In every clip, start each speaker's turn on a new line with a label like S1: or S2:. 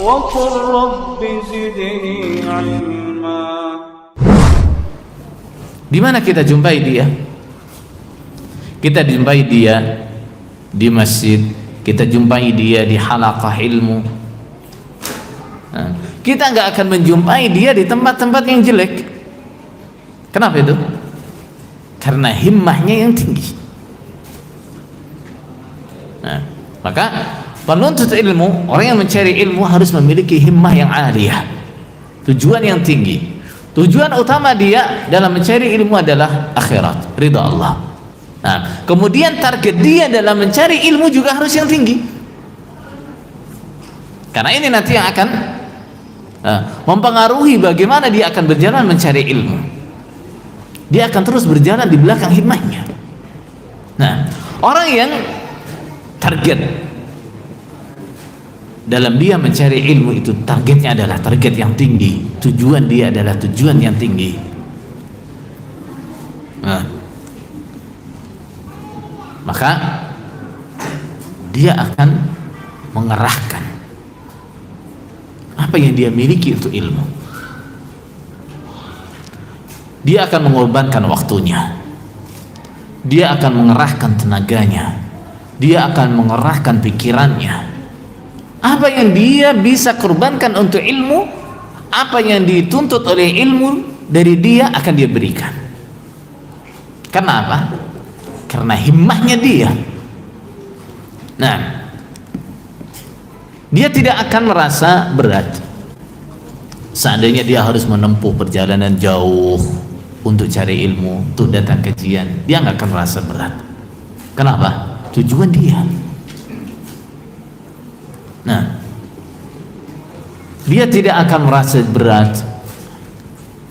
S1: وقل رب زدني علما.
S2: Di mana kita jumpai dia? Kita jumpai dia di masjid, kita jumpai dia di halaqah ilmu. Nah, kita nggak akan menjumpai dia di tempat-tempat yang jelek. Kenapa itu? Karena himmahnya yang tinggi. Nah, maka penuntut ilmu, orang yang mencari ilmu harus memiliki himmah yang aliyah, tujuan yang tinggi. Tujuan utama dia dalam mencari ilmu adalah akhirat, ridha Allah. Nah, kemudian target dia dalam mencari ilmu juga harus yang tinggi, karena ini nanti yang akan mempengaruhi bagaimana dia akan berjalan mencari ilmu. Dia akan terus berjalan di belakang himmahnya. Nah, orang yang target dalam dia mencari ilmu itu, targetnya adalah target yang tinggi, tujuan dia adalah tujuan yang tinggi. Nah, maka dia akan mengerahkan apa yang dia miliki untuk ilmu. Dia akan mengorbankan waktunya, dia akan mengerahkan tenaganya, dia akan mengerahkan pikirannya. Apa yang dia bisa korbankan untuk ilmu, apa yang dituntut oleh ilmu dari dia akan dia berikan. Karena apa? Karena himmahnya dia. Nah, dia tidak akan merasa berat seandainya dia harus menempuh perjalanan jauh untuk cari ilmu, untuk datang kajian. Dia nggak akan merasa berat. Kenapa? Tujuan dia. Nah, dia tidak akan merasa berat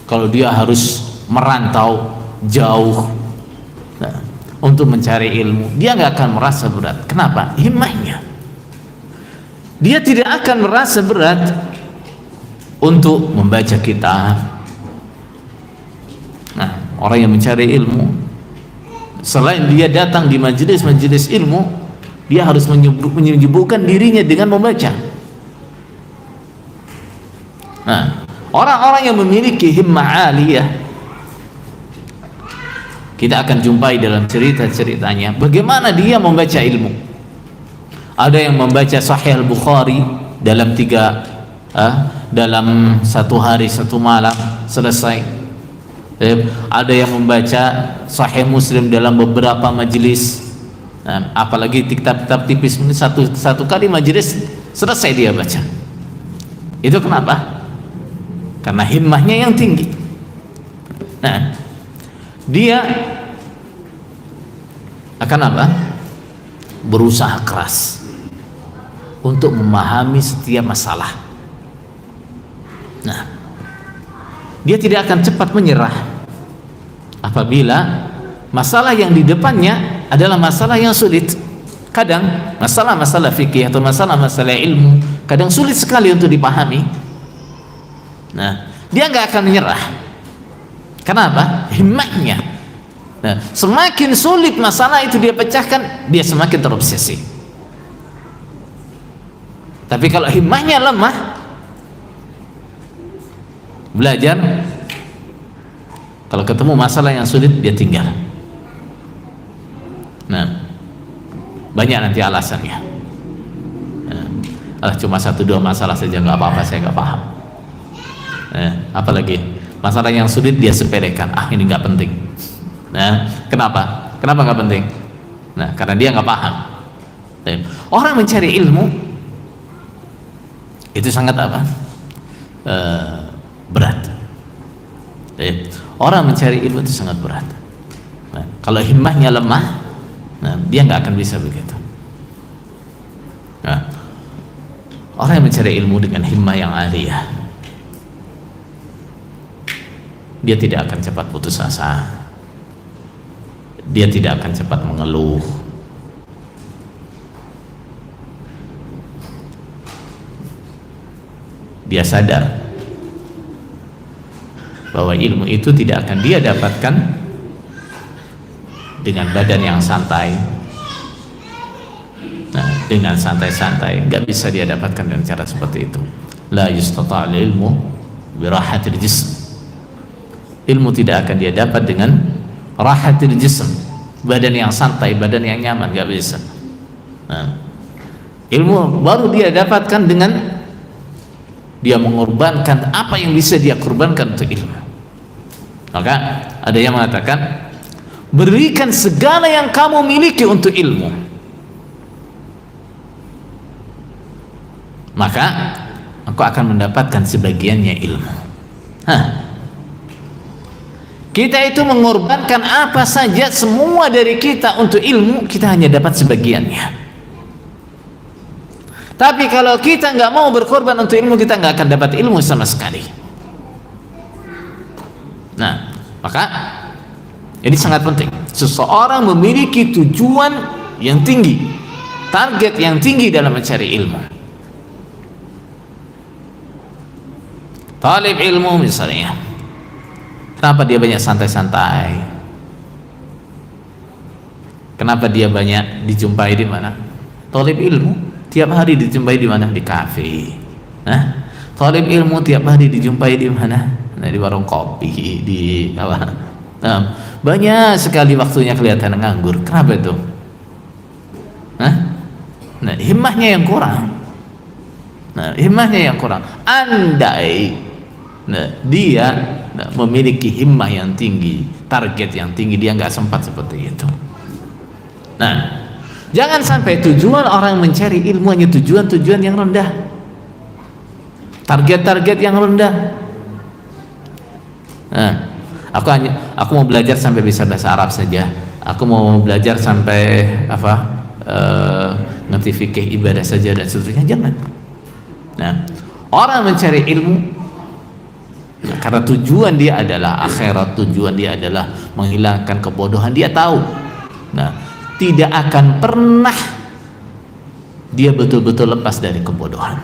S2: kalau dia harus merantau jauh untuk mencari ilmu. Dia nggak akan merasa berat. Kenapa? Himmahnya. Dia tidak akan merasa berat untuk membaca kitab. Nah, orang yang mencari ilmu, selain dia datang di majelis-majelis ilmu, dia harus menyibukkan dirinya dengan membaca. Nah, orang-orang yang memiliki himmah aliyah, kita akan jumpai dalam cerita-ceritanya bagaimana dia membaca ilmu. Ada yang membaca Sahih Al-Bukhari dalam satu hari satu malam selesai. Ada yang membaca Sahih Muslim dalam beberapa majelis. Dan apalagi kitab-kitab tipis ini satu kali majelis selesai dia baca. Itu kenapa? Karena himmahnya yang tinggi. Nah, dia akan apa? Berusaha keras untuk memahami setiap masalah. Nah, dia tidak akan cepat menyerah apabila masalah yang di depannya adalah masalah yang sulit. Kadang masalah-masalah fikih atau masalah-masalah ilmu kadang sulit sekali untuk dipahami. Nah, dia nggak akan menyerah. Kenapa? Himmahnya. Nah, semakin sulit masalah itu dia pecahkan, dia semakin terobsesi. Tapi kalau himmahnya lemah, belajar, kalau ketemu masalah yang sulit dia tinggal. Nah, banyak nanti alasannya. Nah, cuma 1-2 masalah saja nggak apa-apa, saya nggak paham. Nah, apalagi masalah yang sulit dia sepelekan. Ini nggak penting. Nah, kenapa? Kenapa nggak penting? Nah, karena dia nggak paham. Orang mencari ilmu itu sangat apa? Berat. Orang mencari ilmu itu sangat berat. Nah, kalau himmahnya lemah, nah, dia nggak akan bisa begitu. Nah, orang yang mencari ilmu dengan himmah yang aliyah, dia tidak akan cepat putus asa, dia tidak akan cepat mengeluh. Dia sadar bahwa ilmu itu tidak akan dia dapatkan dengan badan yang santai, Nah, dengan santai-santai, nggak bisa dia dapatkan dengan cara seperti itu. La yustata'al ilmu birahatil jism. Ilmu tidak akan dia dapat dengan rahatil jism, badan yang santai, badan yang nyaman, nggak bisa. Nah, ilmu baru dia dapatkan dengan dia mengorbankan apa yang bisa dia korbankan untuk ilmu. Maka ada yang mengatakan, berikan segala yang kamu miliki untuk ilmu, maka engkau akan mendapatkan sebagiannya ilmu. Kita itu mengorbankan apa saja, semua dari kita untuk ilmu, kita hanya dapat sebagiannya. Tapi kalau kita nggak mau berkorban untuk ilmu, kita nggak akan dapat ilmu sama sekali. Nah, maka ini sangat penting. Seseorang memiliki tujuan yang tinggi, target yang tinggi dalam mencari ilmu. Talib ilmu misalnya, kenapa dia banyak santai-santai? Kenapa dia banyak dijumpai di mana? Talib ilmu tiap hari dijumpai di mana? Di kafe. Nah, talib ilmu tiap hari dijumpai di mana? Nah, di warung kopi, di apa? Nah, banyak sekali waktunya kelihatan nganggur. Kenapa itu? Nah, himmahnya yang kurang. Nah, himmahnya yang kurang. Andai dia memiliki himmah yang tinggi, target yang tinggi, dia nggak sempat seperti itu. Nah, jangan sampai tujuan orang mencari ilmu hanya tujuan-tujuan yang rendah, target-target yang rendah. Nah, aku mau belajar sampai bisa bahasa Arab saja. Aku mau belajar sampai ngerti fikih ibadah saja dan seterusnya. Jangan. Nah, orang mencari ilmu karena tujuan dia adalah akhirat, tujuan dia adalah menghilangkan kebodohan. Dia tahu, nah, tidak akan pernah dia betul-betul lepas dari kebodohan.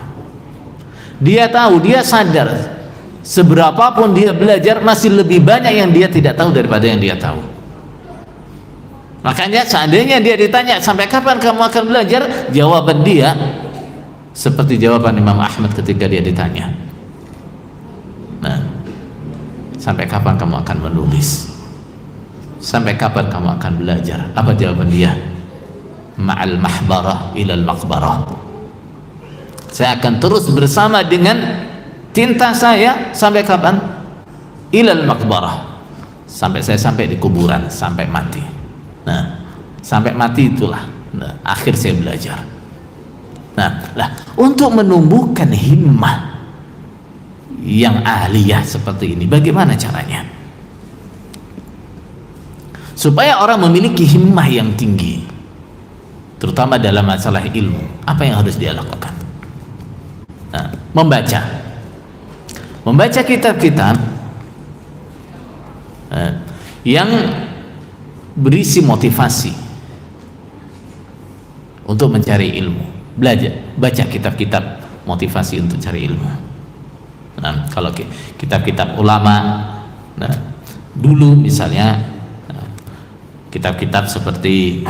S2: Dia tahu, dia sadar, seberapapun dia belajar masih lebih banyak yang dia tidak tahu daripada yang dia tahu. Makanya seandainya dia ditanya sampai kapan kamu akan belajar, jawaban dia seperti jawaban Imam Ahmad ketika dia ditanya, nah, sampai kapan kamu akan menulis? Sampai kapan kamu akan belajar? Apa jawaban dia? Ma'al mahbarah ilal maqbarah. Saya akan terus bersama dengan tinta saya sampai kapan? Ilal maqbarah. Sampai saya sampai di kuburan, sampai mati. Nah, sampai mati itulah akhir saya belajar. Nah, untuk menumbuhkan himmah yang aliyah seperti ini, bagaimana caranya? Supaya orang memiliki himmah yang tinggi, terutama dalam masalah ilmu, apa yang harus dia lakukan? Nah, membaca kitab-kitab yang berisi motivasi untuk mencari ilmu. Baca kitab-kitab motivasi untuk cari ilmu. Nah, kalau kitab-kitab ulama, nah, dulu misalnya kitab-kitab seperti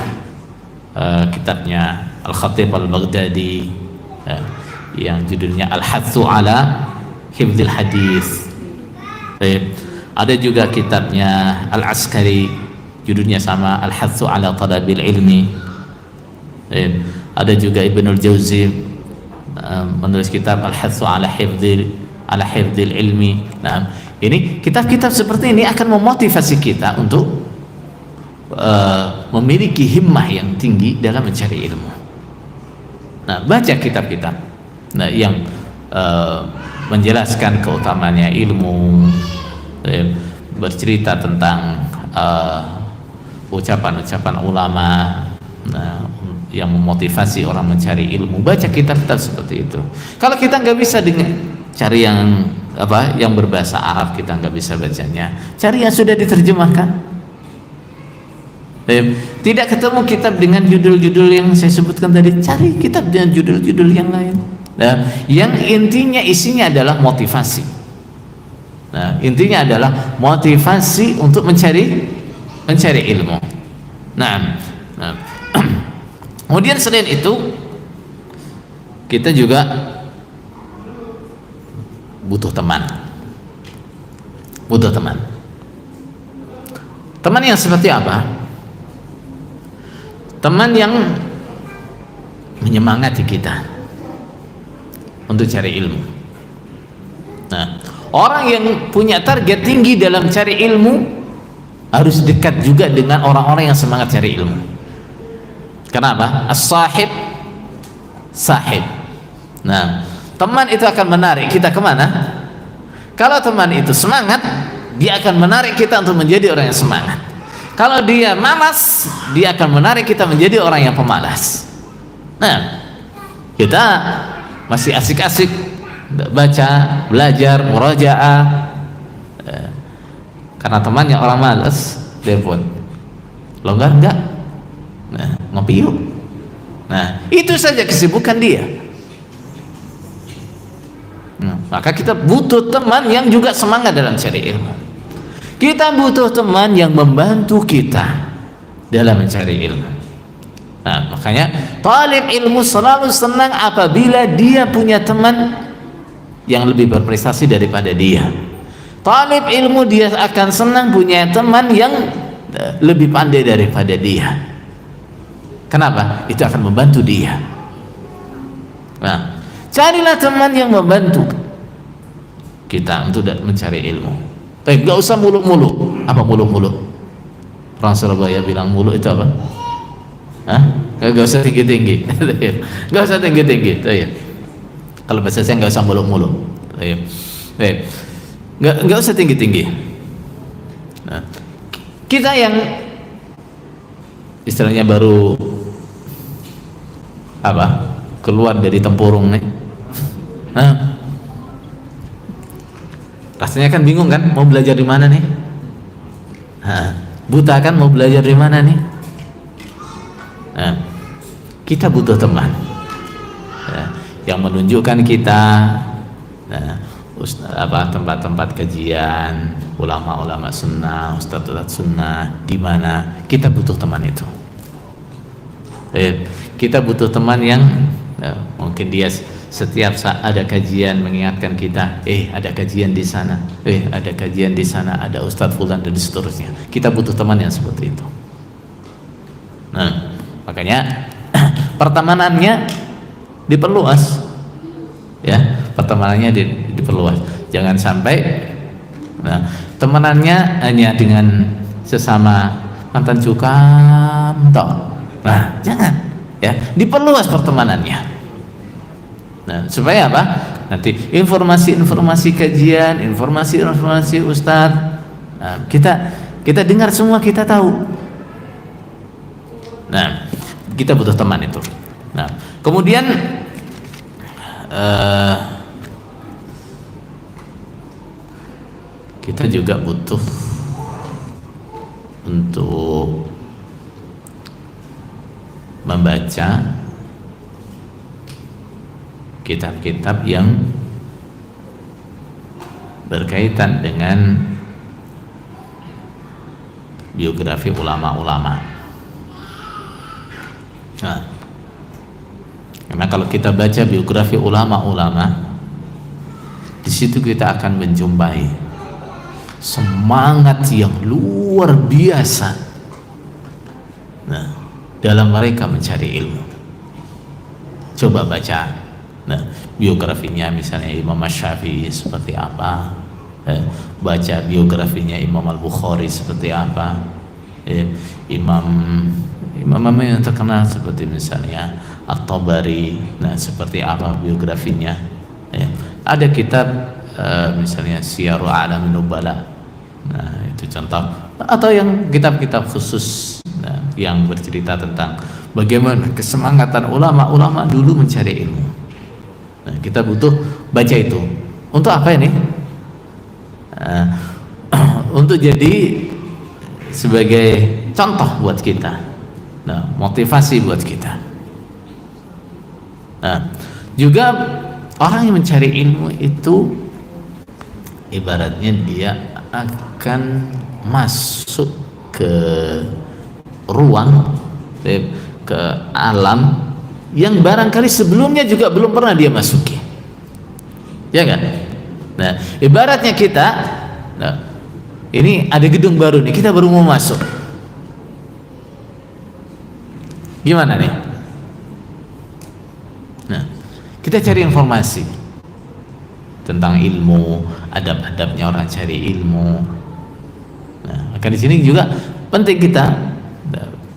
S2: kitabnya Al-Khatib Al-Baghdadi yang judulnya Al-Hatsu ala Hifdzil Hadis. Ada juga kitabnya Al-Askari, judulnya sama Al-Hatsu ala Talabil Ilmi. Ada juga Ibnul Jauzi menulis kitab Al-Hatsu ala Hifdzil Ilmi. Nah, ini kitab-kitab seperti ini akan memotivasi kita untuk memiliki himmah yang tinggi dalam mencari ilmu. Nah, baca kitab-kitab yang menjelaskan keutamanya ilmu, bercerita tentang ucapan-ucapan ulama yang memotivasi orang mencari ilmu. Baca kitab-kitab seperti itu. Kalau kita nggak bisa dengan cari yang berbahasa Arab, kita nggak bisa bacanya, cari yang sudah diterjemahkan. Tidak ketemu kitab dengan judul-judul yang saya sebutkan tadi, cari kitab dengan judul-judul yang lain. Nah, yang intinya isinya adalah motivasi. Nah, intinya adalah motivasi untuk mencari ilmu. Nah, Kemudian selain itu kita juga butuh teman. Butuh teman. Teman yang seperti apa? Teman yang menyemangati kita untuk cari ilmu. Nah, orang yang punya target tinggi dalam cari ilmu harus dekat juga dengan orang-orang yang semangat cari ilmu. Kenapa? As-sahib sahib. Nah, teman itu akan menarik kita kemana? Kalau teman itu semangat, dia akan menarik kita untuk menjadi orang yang semangat. Kalau dia malas, dia akan menarik kita menjadi orang yang pemalas. Nah, kita masih asik-asik baca, belajar, murajaah, karena temannya orang malas, telepon, longgar enggak? Nah, ngopi yuk. Nah, itu saja kesibukan dia. Maka kita butuh teman yang juga semangat dalam cari ilmu. Kita butuh teman yang membantu kita dalam mencari ilmu. Nah, makanya talib ilmu selalu senang apabila dia punya teman yang lebih berprestasi daripada dia. Talib ilmu dia akan senang punya teman yang lebih pandai daripada dia. Kenapa? Itu akan membantu dia. Nah, carilah teman yang membantu kita untuk mencari ilmu. Tapi gak usah muluk-muluk. Apa muluk-muluk? Orang Surabaya bilang muluk itu apa? Hah? Gak usah tinggi-tinggi. Gak usah tinggi-tinggi. Kalau bahasa saya gak usah muluk-muluk. Gak usah tinggi-tinggi. Nah, kita yang istilahnya baru apa? Keluar dari tempurung nih. Nah, rasanya kan bingung kan, mau belajar di mana nih? Buta kan, mau belajar di mana nih? Nah, kita butuh teman yang menunjukkan kita tempat-tempat kajian, ulama-ulama sunnah, ustadz sunnah, di mana kita butuh teman itu. Kita butuh teman yang mungkin dia setiap saat ada kajian mengingatkan kita, ada kajian di sana, ada kajian di sana, ada ustadz fulan dan seterusnya. Kita butuh teman yang seperti itu. Nah, makanya pertemanannya diperluas, ya, pertemanannya diperluas. Jangan sampai temanannya hanya dengan sesama mantan cukam, toh. Nah, jangan, ya, diperluas pertemanannya. Nah, supaya apa? Nanti informasi-informasi kajian, informasi-informasi ustadz, kita dengar semua, kita tahu. Nah, kita butuh teman itu. Nah, kemudian kita juga butuh untuk membaca kitab-kitab yang berkaitan dengan biografi ulama-ulama. Nah, karena kalau kita baca biografi ulama-ulama, di situ kita akan menjumpai semangat yang luar biasa, dalam mereka mencari ilmu. Coba baca, biografinya misalnya Imam Syafi'i seperti apa, baca biografinya Imam Al-Bukhari seperti apa, imam yang terkenal seperti misalnya At-Tabari, seperti apa biografinya. Ada kitab misalnya Syiarul A'lamin Nubala, itu contoh, atau yang kitab-kitab khusus yang bercerita tentang bagaimana kesemangatan ulama-ulama dulu mencari ilmu. Kita butuh baca itu. Untuk apa ini? Untuk jadi sebagai contoh buat kita, motivasi buat kita. Juga orang yang mencari ilmu itu ibaratnya dia akan masuk ke ruang, ke alam yang barangkali sebelumnya juga belum pernah dia masuki, ya kan? Nah, ibaratnya kita, nah, ini ada gedung baru nih, kita baru mau masuk, gimana nih? Nah, kita cari informasi tentang ilmu, adab-adabnya orang cari ilmu. Nah, maka di sini juga penting kita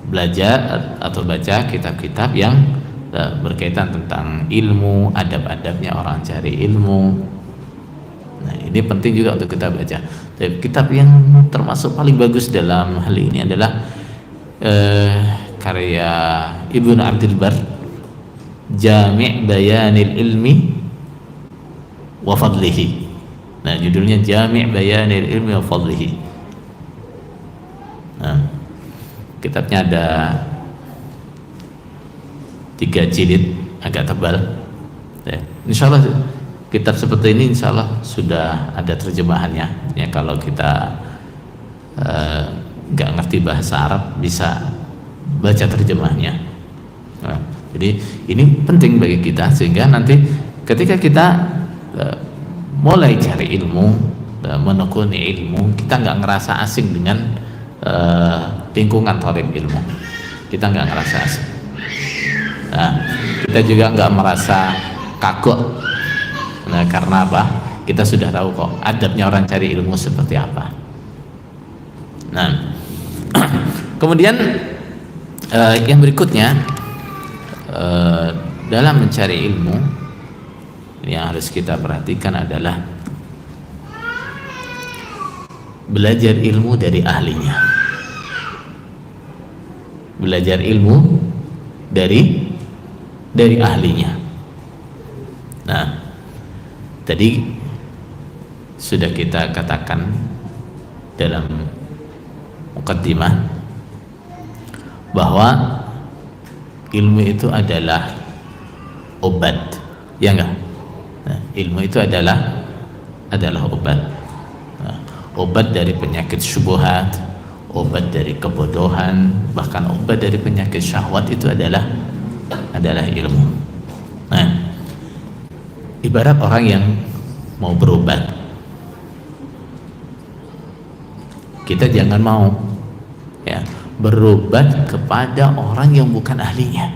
S2: belajar atau baca kitab-kitab yang berkaitan tentang ilmu, adab-adabnya orang cari ilmu. Nah, ini penting juga untuk kita baca. Kitab yang termasuk paling bagus dalam hal ini adalah karya Ibnu Abdul Bar, Jami' Bayanil Ilmi wa Fadlihi. Nah, judulnya Jami' Bayanil Ilmi wa Fadlihi. Nah, kitabnya ada 3 jilid, agak tebal. Ya, insya Allah kitab seperti ini insya Allah sudah ada terjemahannya. Ya, kalau kita nggak ngerti bahasa Arab bisa baca terjemahnya. Nah, jadi ini penting bagi kita sehingga nanti ketika kita mulai cari ilmu, menekuni ilmu, kita nggak ngerasa asing dengan lingkungan thalib ilmu. Kita nggak ngerasa asing. Nah, kita juga nggak merasa kaku. Nah, karena apa? Kita sudah tahu kok adabnya orang cari ilmu seperti apa. Nah, kemudian yang berikutnya dalam mencari ilmu yang harus kita perhatikan adalah belajar ilmu dari ahlinya. Belajar ilmu dari ahlinya. Nah, tadi sudah kita katakan dalam mukaddimah bahwa ilmu itu adalah obat, ya enggak? Nah, ilmu itu adalah obat. Nah, obat dari penyakit syubhat, obat dari kebodohan, bahkan obat dari penyakit syahwat itu adalah ilmu. Nah, ibarat orang yang mau berobat, kita jangan mau ya berobat kepada orang yang bukan ahlinya.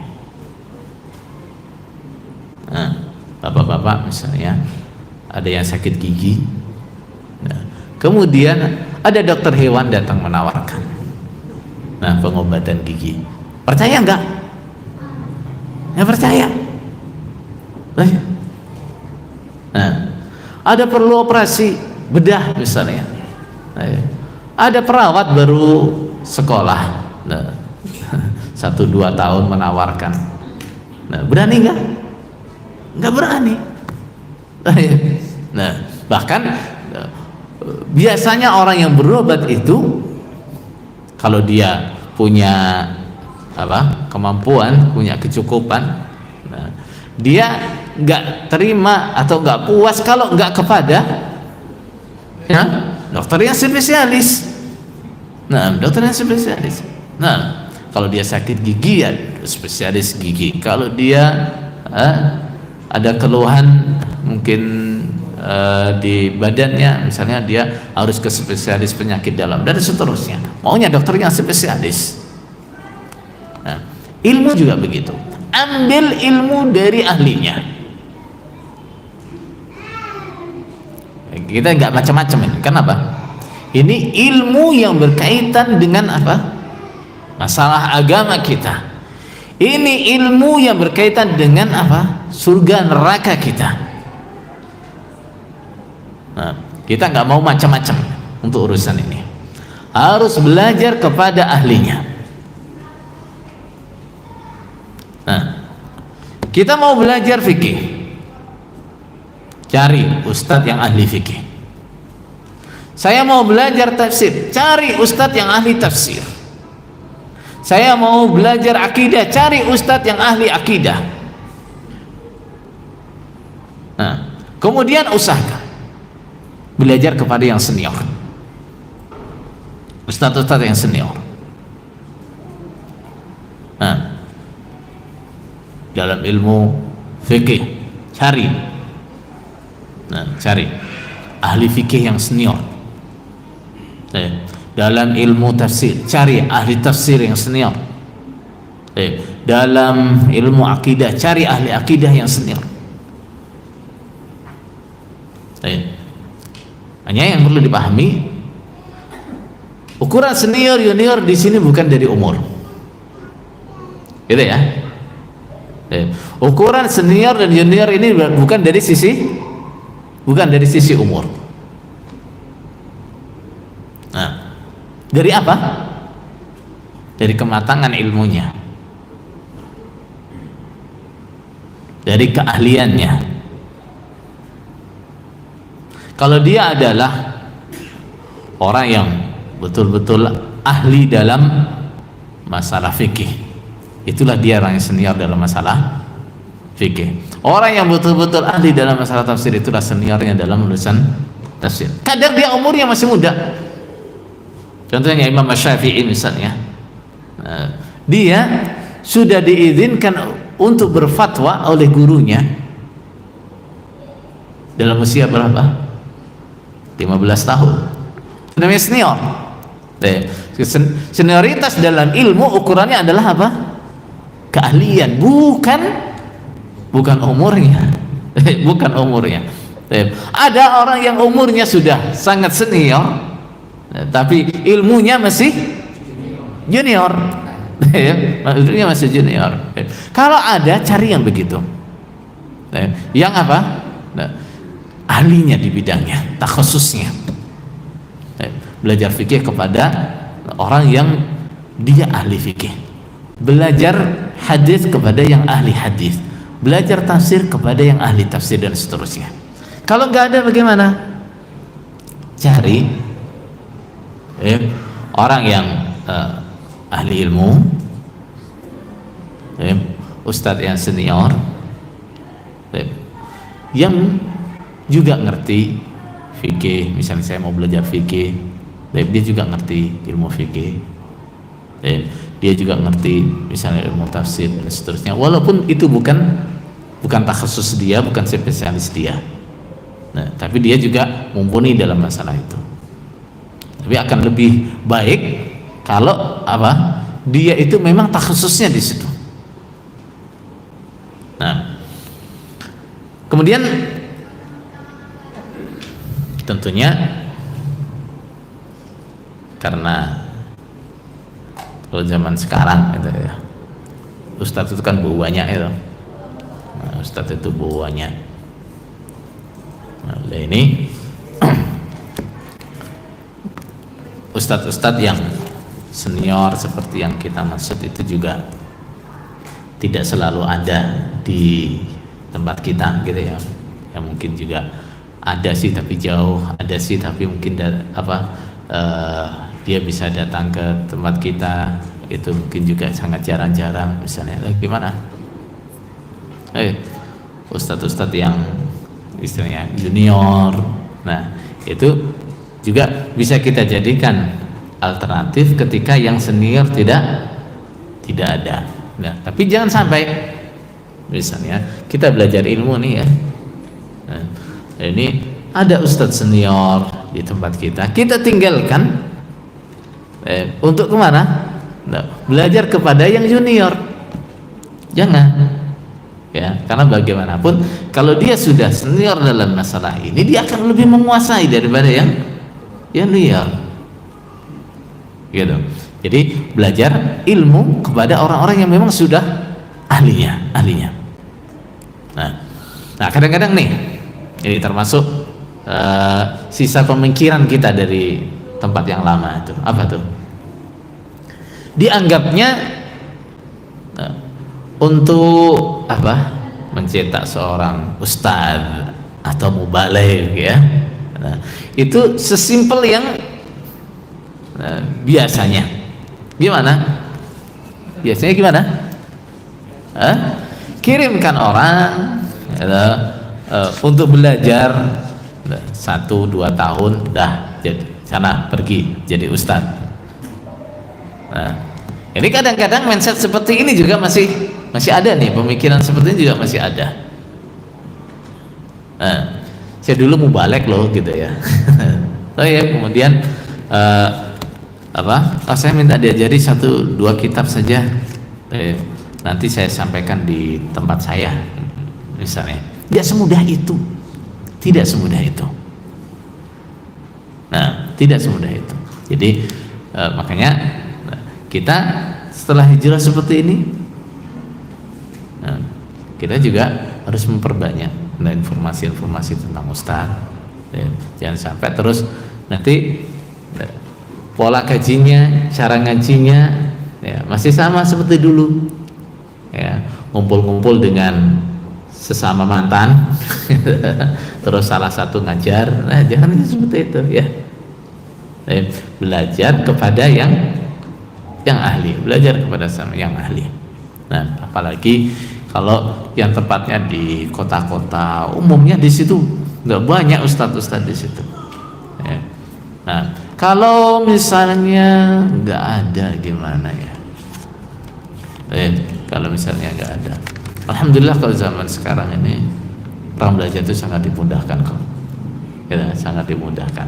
S2: Nah, bapak-bapak misalnya ada yang sakit gigi, nah, kemudian ada dokter hewan datang menawarkan pengobatan gigi, percaya enggak? Ya percaya. Nah, ada perlu operasi bedah misalnya, ada perawat baru sekolah, 1-2 tahun menawarkan, berani nggak? Nggak berani. Nah, bahkan biasanya orang yang berobat itu kalau dia punya kemampuan, punya kecukupan, dia nggak terima atau nggak puas kalau nggak kepada dokter yang spesialis. Nah, dokter yang spesialis. Nah, kalau dia sakit gigi ya spesialis gigi. Kalau dia ada keluhan mungkin di badannya, misalnya dia harus ke spesialis penyakit dalam dan seterusnya. Maunya dokter yang spesialis. Nah, ilmu juga begitu. Ambil ilmu dari ahlinya. Kita nggak macam-macam ini. Kenapa? Ini ilmu yang berkaitan dengan apa? Masalah agama kita. Ini ilmu yang berkaitan dengan apa? Surga neraka kita. Nah, kita nggak mau macam-macam untuk urusan ini. Harus belajar kepada ahlinya. Nah, kita mau belajar fikih, cari ustadz yang ahli fikih. Saya mau belajar tafsir, cari ustadz yang ahli tafsir. Saya mau belajar akidah, cari ustadz yang ahli akidah. Nah, kemudian usahakan belajar kepada yang senior, ustadz-ustadz yang senior. Nah, dalam ilmu fikih, cari ahli fikih yang senior. Dalam ilmu tafsir, cari ahli tafsir yang senior. Dalam ilmu akidah, cari ahli akidah yang senior. Hanya yang perlu dipahami, ukuran senior junior di sini bukan dari umur, gitu ya. Ukuran senior dan junior ini bukan dari sisi umur. Nah, dari apa? Dari kematangan ilmunya, dari keahliannya. Kalau dia adalah orang yang betul-betul ahli dalam masalah fikih, itulah dia orang yang senior dalam masalah fikih. Orang yang betul-betul ahli dalam masalah tafsir, itulah seniornya dalam urusan tafsir. Kadang dia umurnya masih muda. Contohnya Imam Syafi'i misalnya, dia sudah diizinkan untuk berfatwa oleh gurunya dalam usia berapa? 15 tahun. Namanya senior. Senioritas dalam ilmu ukurannya adalah apa? Keahlian, bukan umurnya. Bukan umurnya. Ada orang yang umurnya sudah sangat senior, tapi ilmunya masih junior. Ilmunya masih junior. Kalau ada, cari yang begitu. Yang apa? Ahlinya di bidangnya, takhususnya. Belajar fikih kepada orang yang dia ahli fikih. Belajar hadis kepada yang ahli hadis. Belajar tafsir kepada yang ahli tafsir, dan seterusnya. Kalau nggak ada bagaimana? Cari orang yang ahli ilmu, ustadz yang senior, yang juga ngerti fikih. Misalnya saya mau belajar fikih, dia juga ngerti ilmu fikih, dia juga ngerti misalnya ilmu tafsir dan seterusnya, walaupun itu bukan takhusus dia, bukan spesialis dia. Nah, tapi dia juga mumpuni dalam masalah itu. Tapi akan lebih baik kalau apa? Dia itu memang takhususnya di situ. Nah, kemudian tentunya karena kalau zaman sekarang gitu ya, ustadz itu kan banyak itu. Nah, ustadz itu banyak. Nah, ini ustadz-ustadz yang senior seperti yang kita maksud itu juga tidak selalu ada di tempat kita gitu ya. Ya mungkin juga ada sih tapi jauh, ada sih tapi mungkin dia bisa datang ke tempat kita, itu mungkin juga sangat jarang-jarang. Misalnya gimana? Ustadz-ustadz yang istilahnya junior, nah itu juga bisa kita jadikan alternatif ketika yang senior tidak ada. Nah, tapi jangan sampai misalnya kita belajar ilmu nih ya, nah, ini ada ustadz senior di tempat kita tinggalkan untuk kemana? Nah, belajar kepada yang junior. Jangan ya, karena bagaimanapun kalau dia sudah senior dalam masalah ini, dia akan lebih menguasai daripada yang junior gitu. Jadi belajar ilmu kepada orang-orang yang memang sudah ahlinya. Nah kadang-kadang nih, ini termasuk sisa pemikiran kita dari tempat yang lama itu apa tuh? Dianggapnya untuk apa? Mencetak seorang ustadz atau mubaligh ya. Nah, itu sesimpel yang biasanya. Gimana? Biasanya gimana? Kirimkan orang untuk belajar 1-2 tahun, dah jadi sana pergi jadi ustadz. Nah, ini kadang-kadang mindset seperti ini juga masih masih ada nih pemikiran seperti ini juga masih ada. Saya dulu mau balik loh gitu ya. Oh ya, kemudian saya minta diajari 1-2 kitab saja, nanti saya sampaikan di tempat saya misalnya. Tidak semudah itu, tidak semudah itu. Nah, tidak semudah itu. Jadi makanya kita setelah hijrah seperti ini, kita juga harus memperbanyak informasi-informasi tentang Ustaz. Jangan sampai terus nanti pola kajinya, cara ngajinya masih sama seperti dulu, ngumpul-ngumpul dengan sesama mantan terus salah satu ngajar. Nah, jangan seperti itu ya. Belajar kepada yang ahli, belajar kepada sama yang ahli. Nah, apalagi kalau yang tempatnya di kota-kota, umumnya di situ nggak banyak ustadz-ustadz di situ. Nah, kalau misalnya nggak ada gimana ya? Kalau misalnya nggak ada, alhamdulillah kalau zaman sekarang ini orang belajar itu sangat dimudahkan kok. Ya, sangat dimudahkan.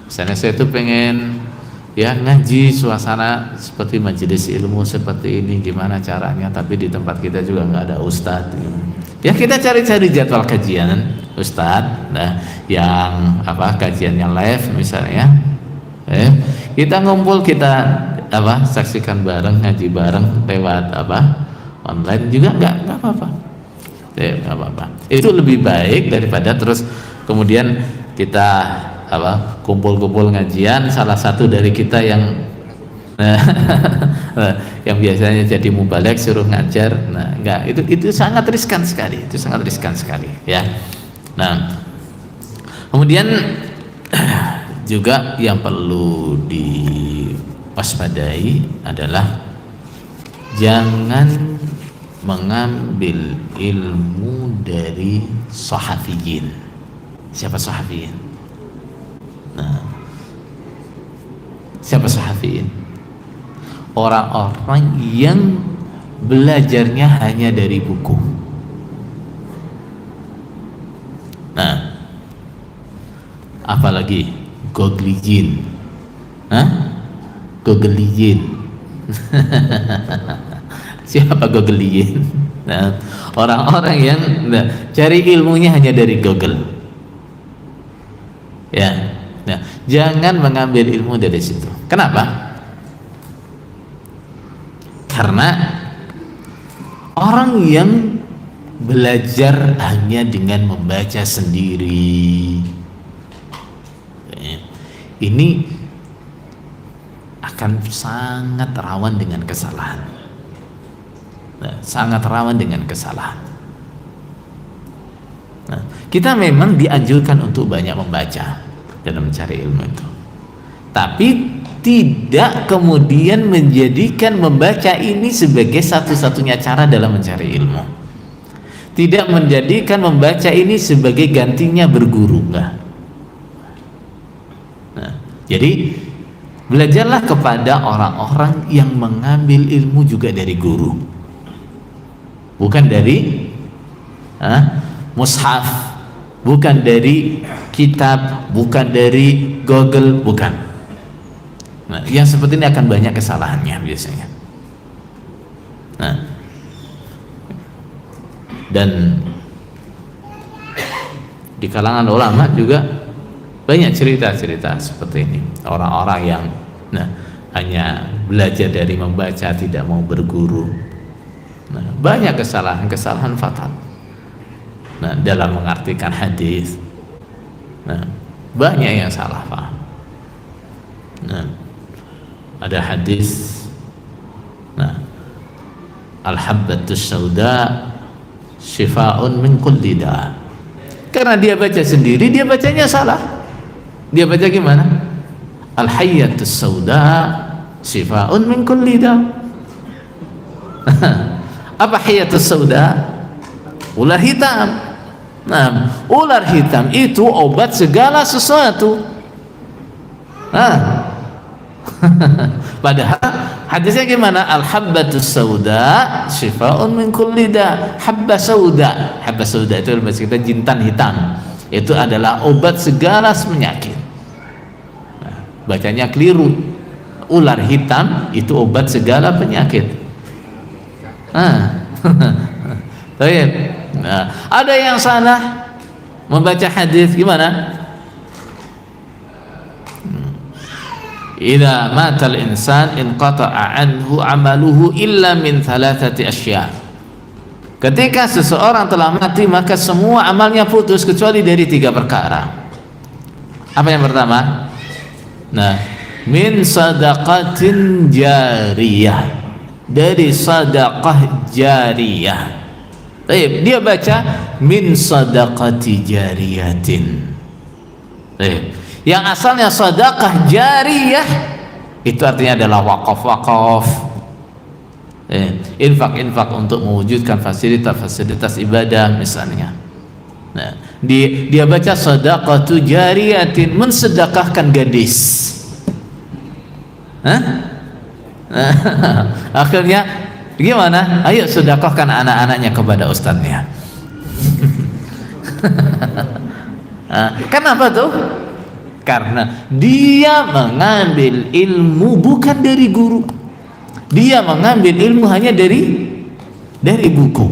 S2: Misalnya saya tuh pengen ngaji suasana seperti majelis ilmu seperti ini, gimana caranya, tapi di tempat kita juga nggak ada ustadz. Ya kita cari-cari jadwal kajian ustadz, yang kajiannya live misalnya, kita ngumpul, kita saksikan bareng, ngaji bareng lewat online juga nggak apa-apa, nggak apa-apa. Itu lebih baik daripada terus kemudian kita kumpul-kumpul ngajian, salah satu dari kita yang yang biasanya jadi mubalek suruh ngajar. Nah, enggak, itu sangat riskan sekali, ya. Nah, kemudian juga yang perlu diwaspadai adalah jangan mengambil ilmu dari sahafiyin. Siapa sahafiyin? Nah, siapa sahafiyin? Orang-orang yang belajarnya hanya dari buku. Nah, apalagi gogliyin, gogliyin. Siapa gogliyin? Nah, orang-orang yang cari ilmunya hanya dari Google. Ya. Nah, jangan mengambil ilmu dari situ. Kenapa? Karena orang yang belajar hanya dengan membaca sendiri, ini akan sangat rawan dengan kesalahan. Sangat rawan dengan kesalahan. Nah, kita memang dianjurkan untuk banyak membaca dalam mencari ilmu itu, tapi tidak kemudian menjadikan membaca ini sebagai satu-satunya cara dalam mencari ilmu, tidak menjadikan membaca ini sebagai gantinya berguru, enggak. Nah, jadi belajarlah kepada orang-orang yang mengambil ilmu juga dari guru, bukan dari mushaf, bukan dari kitab, bukan dari Google, bukan. Nah, yang seperti ini akan banyak kesalahannya biasanya. Nah, dan di kalangan ulama juga banyak cerita-cerita seperti ini. Orang-orang yang hanya belajar dari membaca, tidak mau berguru. Nah, banyak kesalahan fatal. Nah, dalam mengartikan hadis, banyak yang salah paham. Nah, ada hadis, al-habbatus sauda syifa'un min kulli da'. Karena dia baca sendiri, dia bacanya salah. Dia baca gimana? Al-hayyatus sauda syifa'un min kulli da'. Apa hayyatus sauda? Ular hitam. Nah, ular hitam itu obat segala sesuatu. Padahal hadisnya gimana? Al-habbatus sauda shifaa'un min kulli da. Habba sauda. Habba sauda itu bahasa kita jintan hitam. Itu adalah obat segala penyakit. Nah, bacanya keliru. Ular hitam itu obat segala penyakit. Nah, ada yang salah membaca hadis gimana? Idza matal insan inqata'a anhu amaluhu illa min thalathati asya. Ketika seseorang telah mati maka semua amalnya putus kecuali dari 3 perkara. Apa yang pertama? Nah, min sadaqatin jariyah, dari sadaqah jariyah. Baik, dia baca min sadaqati jariyatin. Baik. Yang asalnya sedekah jariyah itu artinya adalah wakaf-wakaf, infak-infak untuk mewujudkan fasilitas ibadah misalnya. Nah, dia baca sedekatu jariyatin, mensedekahkan gadis. Akhirnya gimana? Ayo sedekahkan anak-anaknya kepada ustadznya. Kenapa tuh? Karena dia mengambil ilmu bukan dari guru, dia mengambil ilmu hanya dari buku.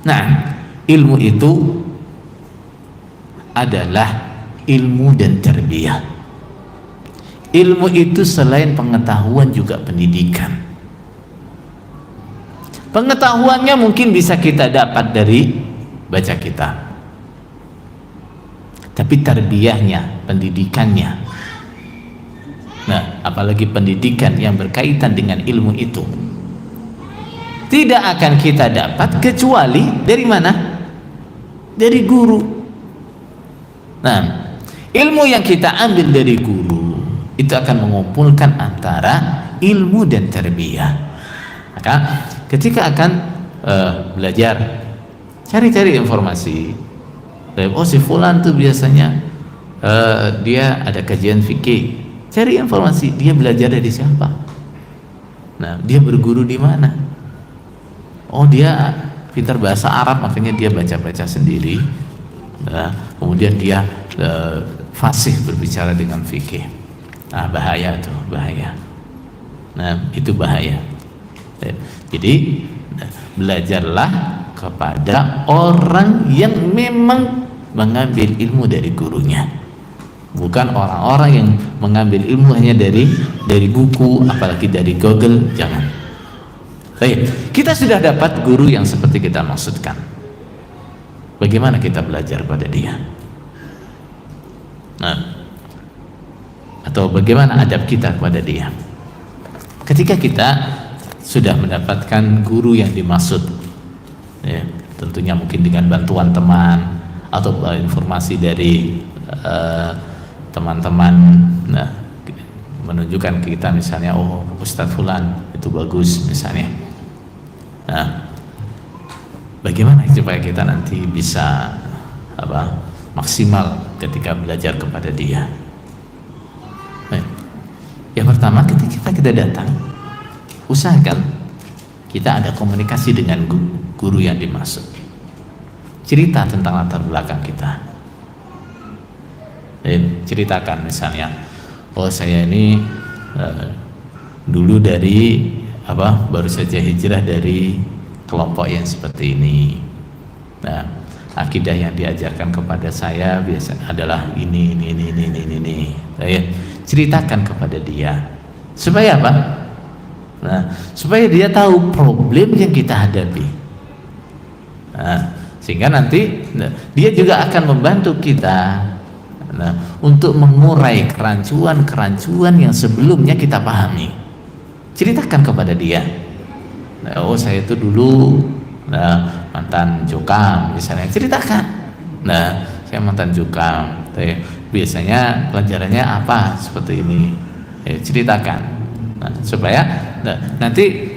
S2: Nah, ilmu itu adalah ilmu dan tarbiyah. Ilmu itu selain pengetahuan juga pendidikan. Pengetahuannya mungkin bisa kita dapat dari baca kitab, tapi tarbiyahnya, pendidikannya, nah apalagi pendidikan yang berkaitan dengan ilmu itu tidak akan kita dapat kecuali dari mana? Dari guru. Nah, ilmu yang kita ambil dari guru itu akan mengumpulkan antara ilmu dan tarbiyah. Maka ketika akan belajar, cari-cari informasi. Oh, si fulan tuh biasanya dia ada kajian fikih. Cari informasi, dia belajar dari siapa? Nah, dia berguru di mana? Oh, dia pintar bahasa Arab, makanya dia baca-baca sendiri. Nah, kemudian dia fasih berbicara dengan fikih. Nah, bahaya tuh, bahaya. Nah, itu bahaya. Jadi belajarlah kepada orang yang memang mengambil ilmu dari gurunya, bukan orang-orang yang mengambil ilmu hanya dari buku, apalagi dari Google. Jangan. Baik, kita sudah dapat guru yang seperti kita maksudkan. Bagaimana kita belajar pada dia? Nah, atau bagaimana adab kita kepada dia? Ketika kita sudah mendapatkan guru yang dimaksud, ya, tentunya mungkin dengan bantuan teman atau informasi dari teman-teman, nah, menunjukkan ke kita misalnya, oh Ustadz Fulan itu bagus misalnya. Nah, bagaimana supaya kita nanti bisa maksimal ketika belajar kepada dia? Nah, yang pertama, ketika kita datang, usahakan kita ada komunikasi dengan guru yang dimaksud. Cerita tentang latar belakang kita. Ceritakan misalnya, oh saya ini dulu dari baru saja hijrah dari kelompok yang seperti ini. Nah, akidah yang diajarkan kepada saya biasa adalah ini. Ceritakan kepada dia. Supaya apa? Nah, supaya dia tahu problem yang kita hadapi. Nah, sehingga nanti dia juga akan membantu kita untuk mengurai kerancuan yang sebelumnya kita pahami. Ceritakan kepada dia. Oh, saya itu dulu mantan jokam misalnya. Ceritakan. Nah, saya mantan jokam. Biasanya pelajarannya apa seperti ini. Ceritakan. Nah, supaya nanti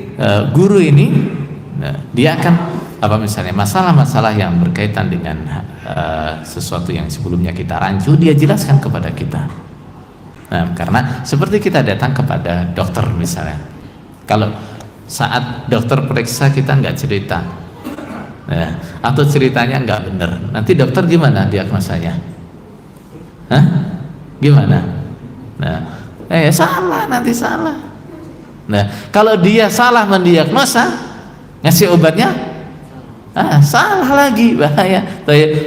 S2: guru ini dia akan misalnya masalah-masalah yang berkaitan dengan sesuatu yang sebelumnya kita rancu, dia jelaskan kepada kita. Nah, karena seperti kita datang kepada dokter misalnya, Kalau saat dokter periksa kita nggak cerita, ya, atau ceritanya nggak benar, nanti dokter gimana diagnosanya? Hah? Gimana? Nah, salah, nanti salah. Nah, kalau dia salah mendiagnosa, ngasih obatnya, salah lagi, bahaya.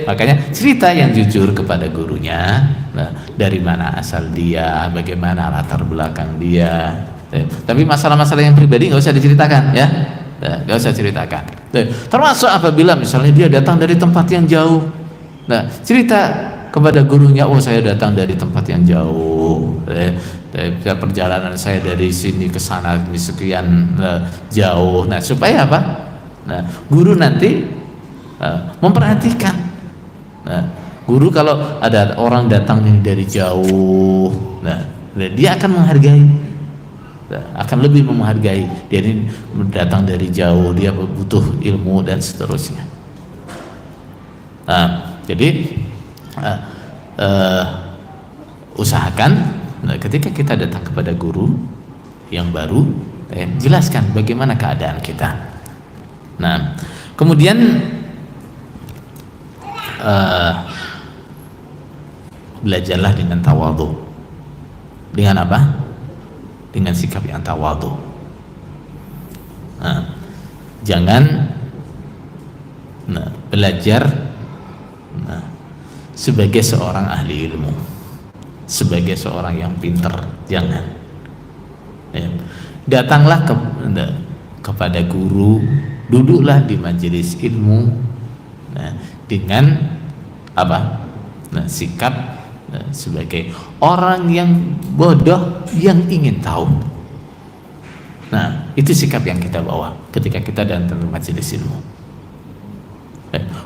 S2: Makanya cerita yang jujur kepada gurunya, nah, dari mana asal dia, bagaimana latar belakang dia. Tapi masalah-masalah yang pribadi nggak usah diceritakan, ya, nggak usah ceritakan. Termasuk apabila misalnya dia datang dari tempat yang jauh, nah, cerita kepada gurunya, oh saya datang dari tempat yang jauh, perjalanan saya dari sini ke sana sekian jauh. Nah, supaya apa? Nah, guru nanti memperhatikan. Nah, guru kalau ada orang datang dari jauh, nah, dia akan menghargai. Akan lebih menghargai, dia ini datang dari jauh, dia butuh ilmu dan seterusnya. Nah, jadi usahakan ketika kita datang kepada guru yang baru, jelaskan bagaimana keadaan kita. Nah, kemudian belajarlah dengan tawadhu. Dengan apa? Dengan sikap yang tawadhu. Nah, jangan belajar sebagai seorang ahli ilmu, sebagai seorang yang pintar, jangan. Datanglah kepada guru, duduklah di majelis ilmu dengan apa? Sikap sebagai orang yang bodoh yang ingin tahu. Nah, itu sikap yang kita bawa ketika kita datang ke majelis ilmu.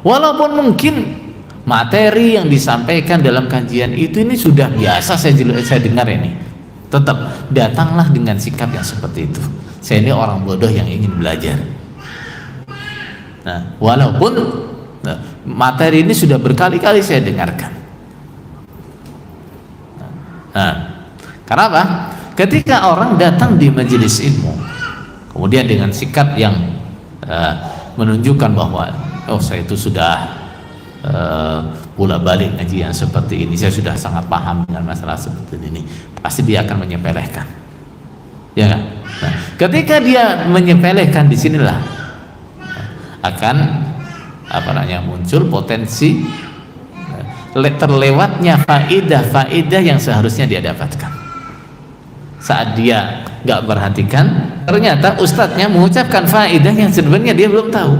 S2: Walaupun mungkin materi yang disampaikan dalam kajian ini sudah biasa saya dengar ini, tetap datanglah dengan sikap yang seperti itu. Saya ini orang bodoh yang ingin belajar. Nah, walaupun materi ini sudah berkali-kali saya dengarkan. Nah, karena apa? Ketika orang datang di majelis ilmu, kemudian dengan sikap yang menunjukkan bahwa oh saya itu sudah pula balik ngaji yang seperti ini, saya sudah sangat paham dengan masalah seperti ini, pasti dia akan menyepelekan, ya kan? Nah, ketika dia menyepelekan, disinilah akan muncul potensi terlewatnya faedah yang seharusnya dia dapatkan. Saat dia nggak perhatikan, ternyata ustadznya mengucapkan faedah yang sebenarnya dia belum tahu,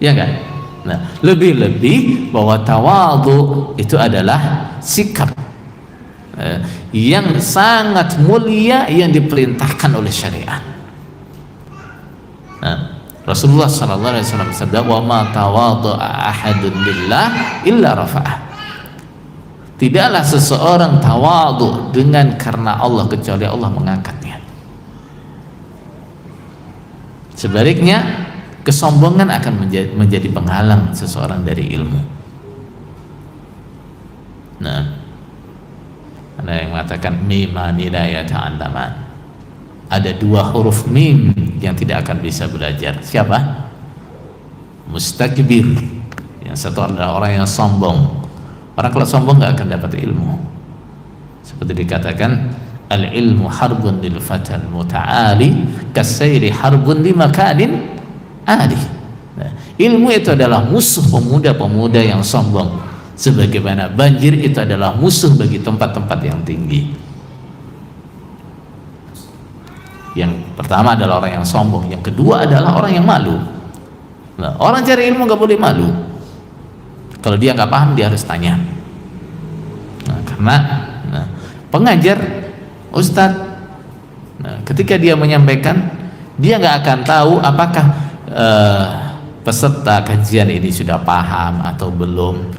S2: ya kan? Nah, lebih-lebih bahwa tawadhu itu adalah sikap yang sangat mulia yang diperintahkan oleh syariat. Nah, Rasulullah sallallahu alaihi wasallam bersabda, "Wa ma tawadha'a ahadun lillah illa rafa'ah." Tidaklah seseorang tawadhu dengan karena Allah kecuali Allah mengangkatnya. Sebaliknya, kesombongan akan menjadi penghalang seseorang dari ilmu. Nah, ada yang mengatakan mimani la yata'allaman. Ada dua huruf mim yang tidak akan bisa belajar. Siapa? Mustakbir. Yang satu adalah orang yang sombong. Orang kalau sombong nggak akan dapat ilmu. Seperti dikatakan, al ilmu harbun lil fatal muta'ali kasairi harbun li makanin ali. Nah, ilmu itu adalah musuh pemuda-pemuda yang sombong, sebagaimana banjir itu adalah musuh bagi tempat-tempat yang tinggi. Yang pertama adalah orang yang sombong, yang kedua adalah orang yang malu. Nah, orang cari ilmu nggak boleh malu. Kalau dia nggak paham, dia harus tanya. Nah, karena pengajar, ustadz, ketika dia menyampaikan, dia nggak akan tahu apakah peserta kajian ini sudah paham atau belum.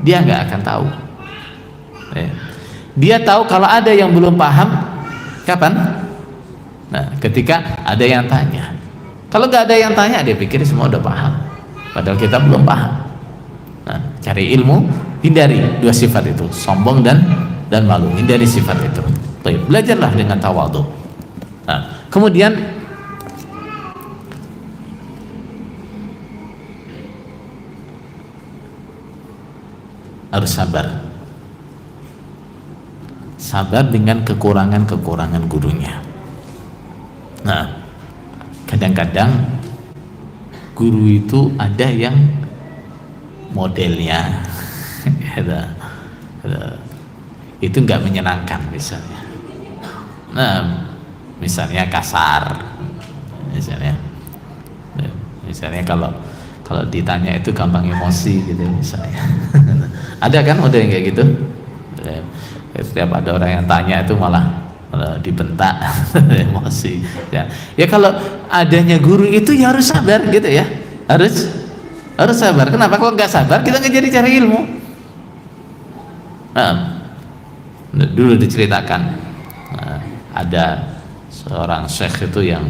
S2: Dia nggak akan tahu. Dia tahu kalau ada yang belum paham, kapan? Nah, ketika ada yang tanya. Kalau nggak ada yang tanya, dia pikir semua udah paham, padahal kita belum paham. Nah, cari ilmu, hindari dua sifat itu, sombong dan malu. Hindari sifat itu. Belajarlah dengan tawadhu. Nah, kemudian harus sabar dengan kekurangan gurunya. Nah, kadang-kadang guru itu ada yang modelnya itu nggak menyenangkan misalnya. Nah, misalnya kasar, misalnya kalau ditanya itu gampang emosi gitu misalnya. Ada kan model yang kayak gitu? Setiap ada orang yang tanya itu malah dibentak, emosi. Ya kalau adanya guru itu ya harus sabar gitu ya, harus sabar. Kenapa? Kalau nggak sabar kita nggak jadi cari ilmu. Nah, dulu diceritakan ada seorang syekh itu yang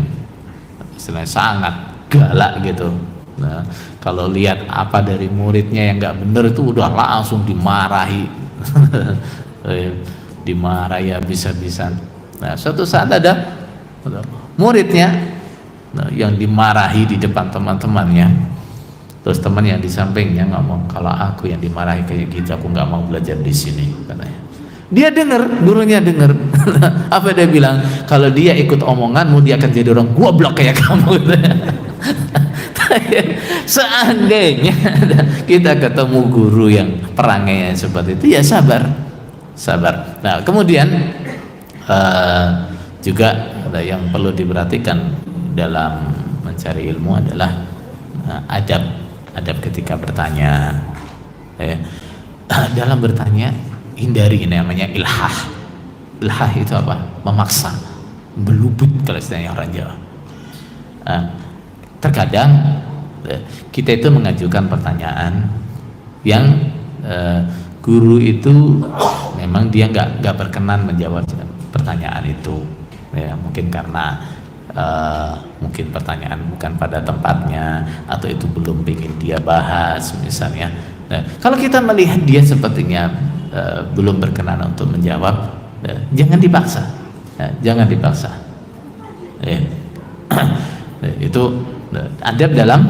S2: istilahnya sangat galak gitu. Nah, kalau lihat apa dari muridnya yang nggak bener itu udah langsung dimarahi. Dimarahi habis-habisan. Nah, suatu saat ada muridnya yang dimarahi di depan teman-temannya. Terus teman yang di sampingnya ngomong, kalau aku yang dimarahi kayak gitu aku nggak mau belajar di sini, katanya. Dia dengar, gurunya dengar. Apa dia bilang? Kalau dia ikut omonganmu dia akan jadi orang goblok kayak kamu. Seandainya kita ketemu guru yang perangainya seperti itu, ya sabar. Nah, kemudian juga ada yang perlu diperhatikan dalam mencari ilmu adalah adab ketika bertanya. Dalam bertanya hindari ini namanya ilhah. Ilhah itu apa? Memaksa, belubut kalau istilahnya orang Jawa. Terkadang kita itu mengajukan pertanyaan yang guru itu memang dia nggak berkenan menjawab pertanyaan itu, ya mungkin karena mungkin pertanyaan bukan pada tempatnya atau itu belum ingin dia bahas misalnya. Nah, kalau kita melihat dia sepertinya belum berkenan untuk menjawab, jangan dipaksa, jangan dipaksa. Itu adab dalam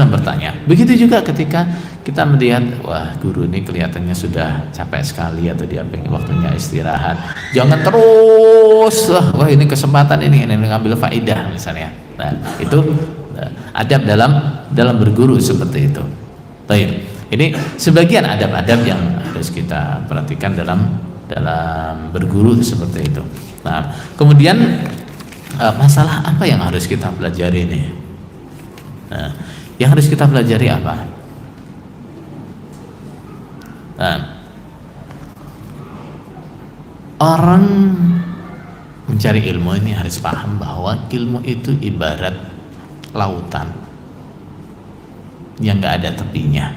S2: bertanya. Begitu juga ketika kita melihat, wah guru ini kelihatannya sudah capek sekali atau dia pengen waktunya istirahat, jangan terus wah ini kesempatan ini ngambil faidah misalnya. Nah, itu adab dalam berguru seperti itu. Baik, ini sebagian adab-adab yang harus kita perhatikan dalam berguru seperti itu. Nah, kemudian masalah apa yang harus kita pelajari ini? Nah, yang harus kita pelajari apa? Nah, orang mencari ilmu ini harus paham bahwa ilmu itu ibarat lautan yang nggak ada tepinya.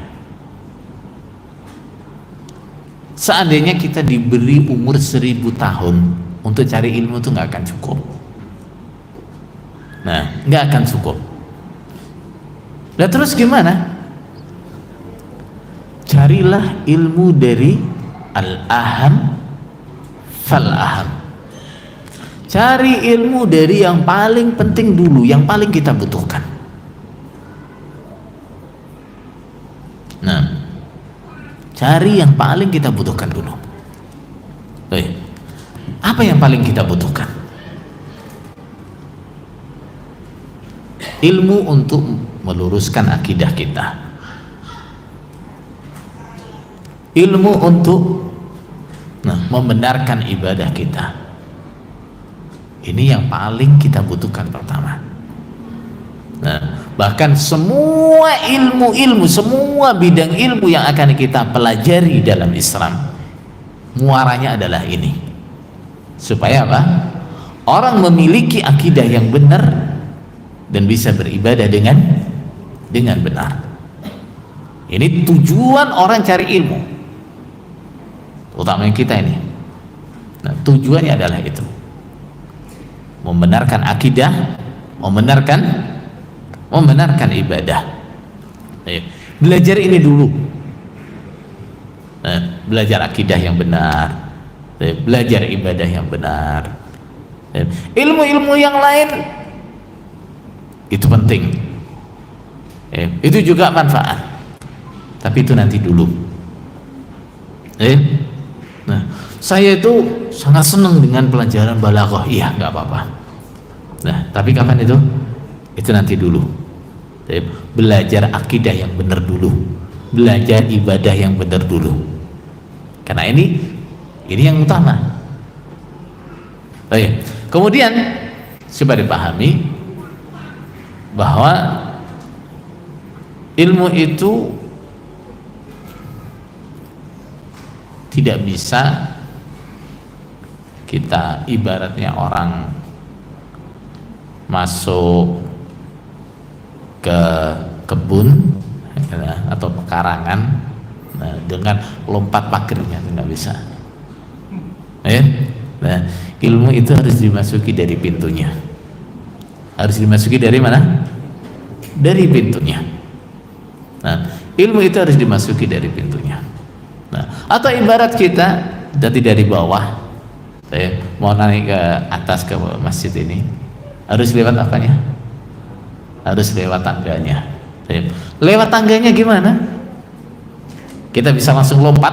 S2: Seandainya kita diberi umur 1000 tahun untuk cari ilmu itu nggak akan cukup. Nah, nggak akan cukup. Nah, terus gimana? Carilah ilmu dari al-aham fal-aham. Cari ilmu dari yang paling penting dulu, yang paling kita butuhkan. Nah, cari yang paling kita butuhkan dulu. Apa yang paling kita butuhkan? Ilmu untuk meluruskan akidah kita, ilmu untuk membenarkan ibadah kita. Ini yang paling kita butuhkan pertama. Nah, bahkan semua ilmu-ilmu, semua bidang ilmu yang akan kita pelajari dalam Islam, muaranya adalah ini. Supaya apa? Orang memiliki akidah yang benar dan bisa beribadah dengan benar. Ini tujuan orang cari ilmu, utamanya kita ini. Nah, tujuannya adalah itu, membenarkan akidah, membenarkan ibadah. Belajar ini dulu. Belajar akidah yang benar, belajar ibadah yang benar. Ilmu-ilmu yang lain itu penting, itu juga manfaat, tapi itu nanti dulu. Nah, saya itu sangat senang dengan pelajaran balaghah. Iya, nggak apa-apa. Nah, tapi kapan itu? Itu nanti dulu. Belajar akidah yang benar dulu, belajar ibadah yang benar dulu. Karena ini yang utama. Kemudian coba dipahami bahwa ilmu itu tidak bisa kita ibaratnya orang masuk ke kebun atau pekarangan dengan lompat pagernya, nggak bisa. Nah, ilmu itu harus dimasuki dari pintunya. Harus dimasuki dari mana? Dari pintunya. Nah, ilmu itu harus dimasuki dari pintunya. Nah, atau ibarat kita dari bawah, saya mau naik ke atas ke masjid ini, harus lewat apanya? Harus lewat tangganya. Lewat tangganya gimana? Kita bisa langsung lompat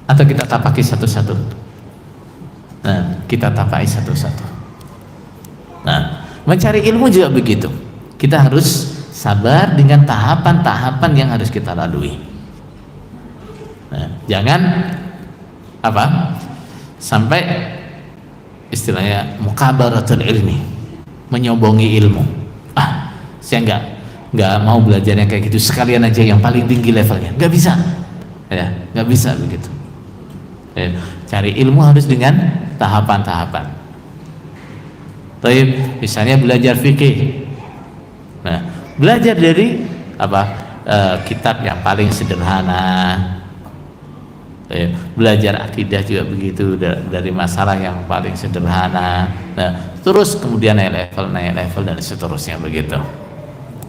S2: atau kita tapaki satu-satu? Nah, kita tapaki satu-satu. Nah, mencari ilmu juga begitu. Kita harus sabar dengan tahapan-tahapan yang harus kita lalui. Nah, jangan sampai istilahnya mukabaratul ilmi, menyombongi ilmu. Saya nggak mau belajar yang kayak gitu, sekalian aja yang paling tinggi levelnya. Nggak bisa, nggak bisa begitu. Cari ilmu harus dengan tahapan-tahapan. Misalnya belajar fikih. Nah, belajar dari kitab yang paling sederhana. Belajar akidah juga begitu, dari masalah yang paling sederhana. Nah, terus kemudian naik level dan seterusnya begitu.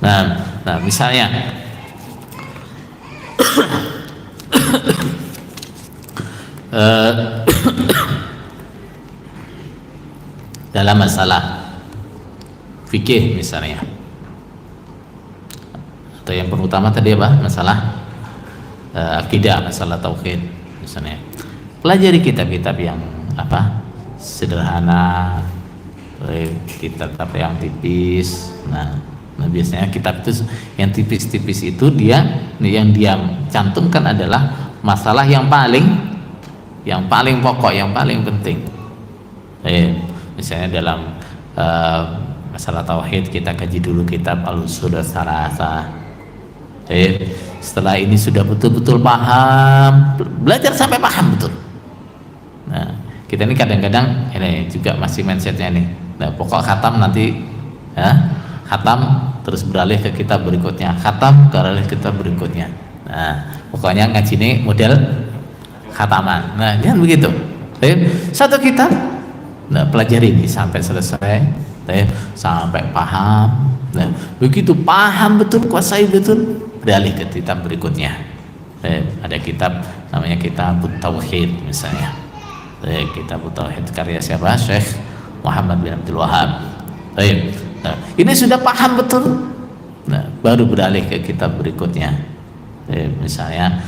S2: Nah misalnya dalam masalah fikih misalnya, atau yang pertama tadi masalah akidah, masalah tauhid misalnya, pelajari kitab-kitab yang sederhana, kitab yang tipis. Nah, biasanya kitab itu yang tipis-tipis itu yang dia cantumkan adalah masalah yang paling pokok, yang paling penting. Misalnya dalam masalah tauhid kita kaji dulu kitab Al-Ushul Tsalatsa. Setelah ini sudah betul-betul paham, belajar sampai paham betul. Nah, kita ini kadang-kadang ini juga masih mindsetnya nih. Nah, pokok khatam nanti khatam terus beralih ke kitab berikutnya, khatam beralih ke kitab berikutnya. Nah, pokoknya ngaji ini model khataman. Nah, jangan begitu. Satu kitab, pelajari ini sampai selesai, sampai paham. Nah, begitu paham betul, kuasai betul, beralih ke kitab berikutnya. Ada kitab namanya Kitabut Tauhid misalnya. Kitabut Tauhid karya siapa? Syekh Muhammad bin Abdul Wahab. Nah, ini sudah paham betul. Nah, baru beralih ke kitab berikutnya. Misalnya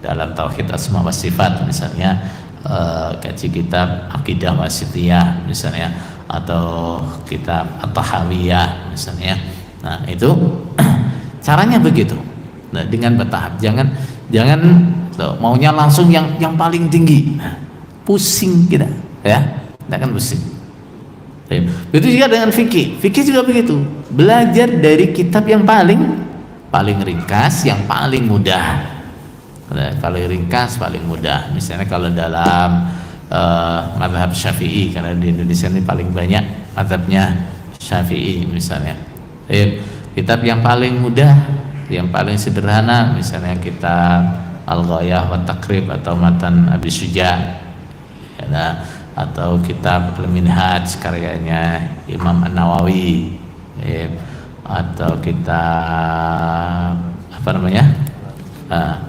S2: dalam Tauhid Asma wa Sifat misalnya, kaji kitab Aqidah Wasithiyah misalnya, atau kitab At-Tahawiyah misalnya. Nah, itu caranya begitu. Nah, dengan bertahap. Jangan maunya langsung yang paling tinggi. Nah, pusing kita, kita kan pusing. Itu juga dengan fikih. Fikih juga begitu. Belajar dari kitab yang paling ringkas, yang paling mudah. Kalau ringkas paling mudah. Misalnya kalau dalam mazhab Syafi'i, karena di Indonesia ini paling banyak mazhabnya Syafi'i misalnya. Kitab yang paling mudah, yang paling sederhana, misalnya kitab Al-Ghayah wa Taqrib atau Matan Abi Syuja. Atau kitab Al-Minhaj karyanya Imam An-Nawawi, atau kitab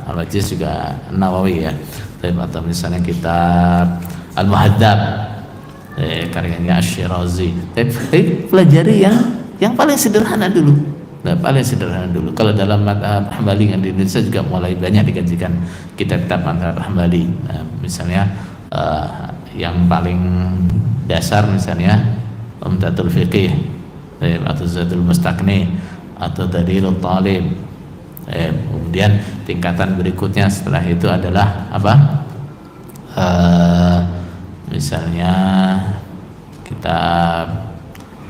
S2: Al-Wajiz juga An-Nawawi atau misalnya kitab Al-Muhadzab karyanya Asy-Syirazi. Tapi pelajari yang paling sederhana dulu. Nah, paling sederhana dulu. Kalau dalam mazhab Hambali yang di Indonesia juga mulai banyak dikajikan kitab-kitab mazhab Hambali. Nah, misalnya yang paling dasar misalnya Umdatul Fiqih atau Zadul Mustaqni atau Dalilul Talib. Kemudian tingkatan berikutnya setelah itu adalah apa? Misalnya kitab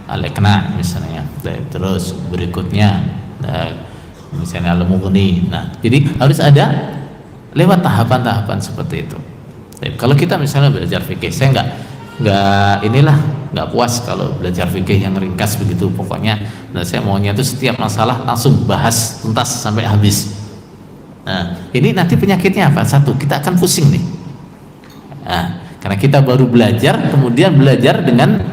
S2: Al-Iqna misalnya, terus berikutnya misalnya Al-Mughni. Nah, jadi harus ada lewat tahapan-tahapan seperti itu. Kalau kita misalnya belajar fikih, saya nggak puas kalau belajar fikih yang ringkas begitu pokoknya. Nah, saya maunya itu setiap masalah langsung bahas tuntas sampai habis. Nah, ini nanti penyakitnya apa? Satu, kita akan pusing nih. Nah, karena kita baru belajar, kemudian belajar dengan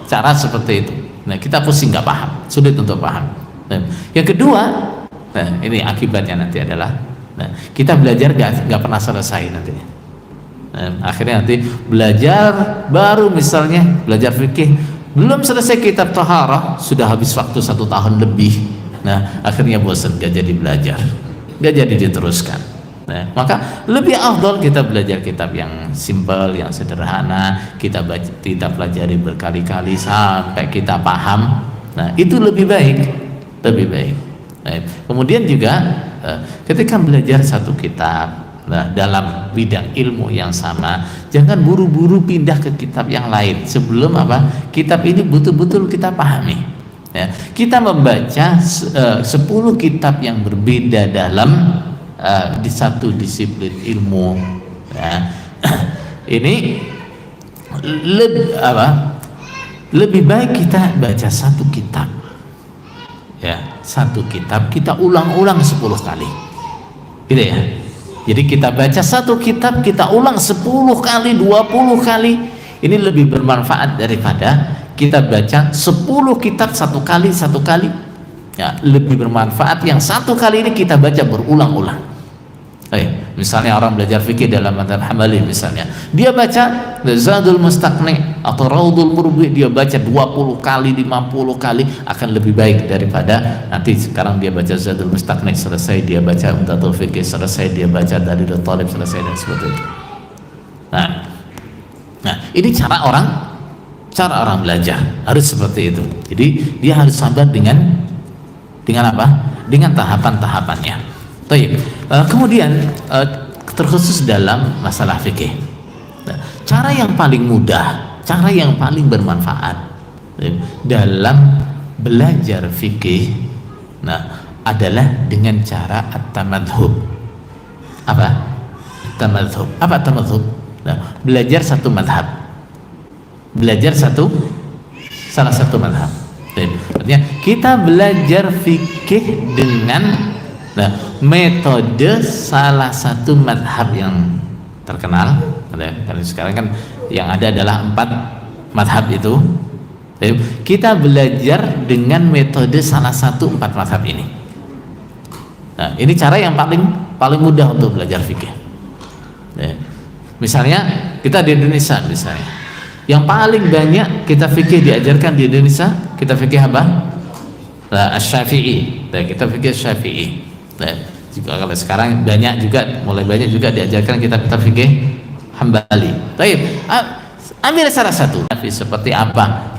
S2: cara seperti itu. Nah, kita pusing, nggak paham, sulit untuk paham. Nah, yang kedua, nah ini akibatnya nanti adalah, nah, kita belajar nggak pernah selesai nanti. Nah, akhirnya nanti belajar baru misalnya belajar fikih belum selesai kitab Thaharah sudah habis waktu 1 tahun lebih. Nah, akhirnya bosan, nggak jadi belajar, nggak jadi diteruskan. Nah, maka lebih afdal kita belajar kitab yang simpel, yang sederhana, kita pelajari berkali-kali sampai kita paham. Nah, itu lebih baik, lebih baik. Nah, kemudian juga ketika belajar satu kitab, nah, dalam bidang ilmu yang sama, jangan buru-buru pindah ke kitab yang lain sebelum apa? Kitab ini betul-betul kita pahami. Ya, kita membaca 10 kitab yang berbeda dalam di satu disiplin ilmu, ya. Ini lebih baik kita baca satu kitab, ya, satu kitab kita ulang-ulang 10 kali, gitu ya. Jadi kita baca satu kitab kita ulang 10 kali, 20 kali, ini lebih bermanfaat daripada kita baca 10 kitab satu kali, ya, lebih bermanfaat yang satu kali ini kita baca berulang-ulang. Misalnya orang belajar fikih dalam mazhab Hambali misalnya, dia baca Zadul Mustaqni atau Raudhul Murbi, dia baca 20 kali, 50 kali akan lebih baik daripada nanti sekarang dia baca Zadul Mustaqni selesai, dia baca Umdatul Fiqih selesai, dia baca Dalilul Talib selesai, dan seperti itu. Nah, ini cara orang belajar harus seperti itu. Jadi dia harus sabar dengan apa? Dengan tahapan-tahapannya. Kemudian terkhusus dalam masalah fikih, cara yang paling mudah, cara yang paling bermanfaat dalam belajar fikih, nah, adalah dengan cara at-tamadhub. Apa? Tamadhub. Apa tamadhub? Nah, belajar satu madhab, belajar salah satu madhab. Artinya kita belajar fikih dengan metode salah satu madhab yang terkenal. Karena sekarang kan yang ada adalah 4 madhab itu. Kita belajar dengan metode salah satu 4 madhab ini. Nah, ini cara yang paling mudah untuk belajar fikih. Misalnya kita di Indonesia misalnya, yang paling banyak kita fikih diajarkan di Indonesia, kita fikih apa? Asy-Syafi'i. Kita fikih Syafi'i. Juga kalau sekarang mulai banyak juga diajarkan kitab-kitab fikih Hambali. Baik, ambil salah satu. Seperti apa?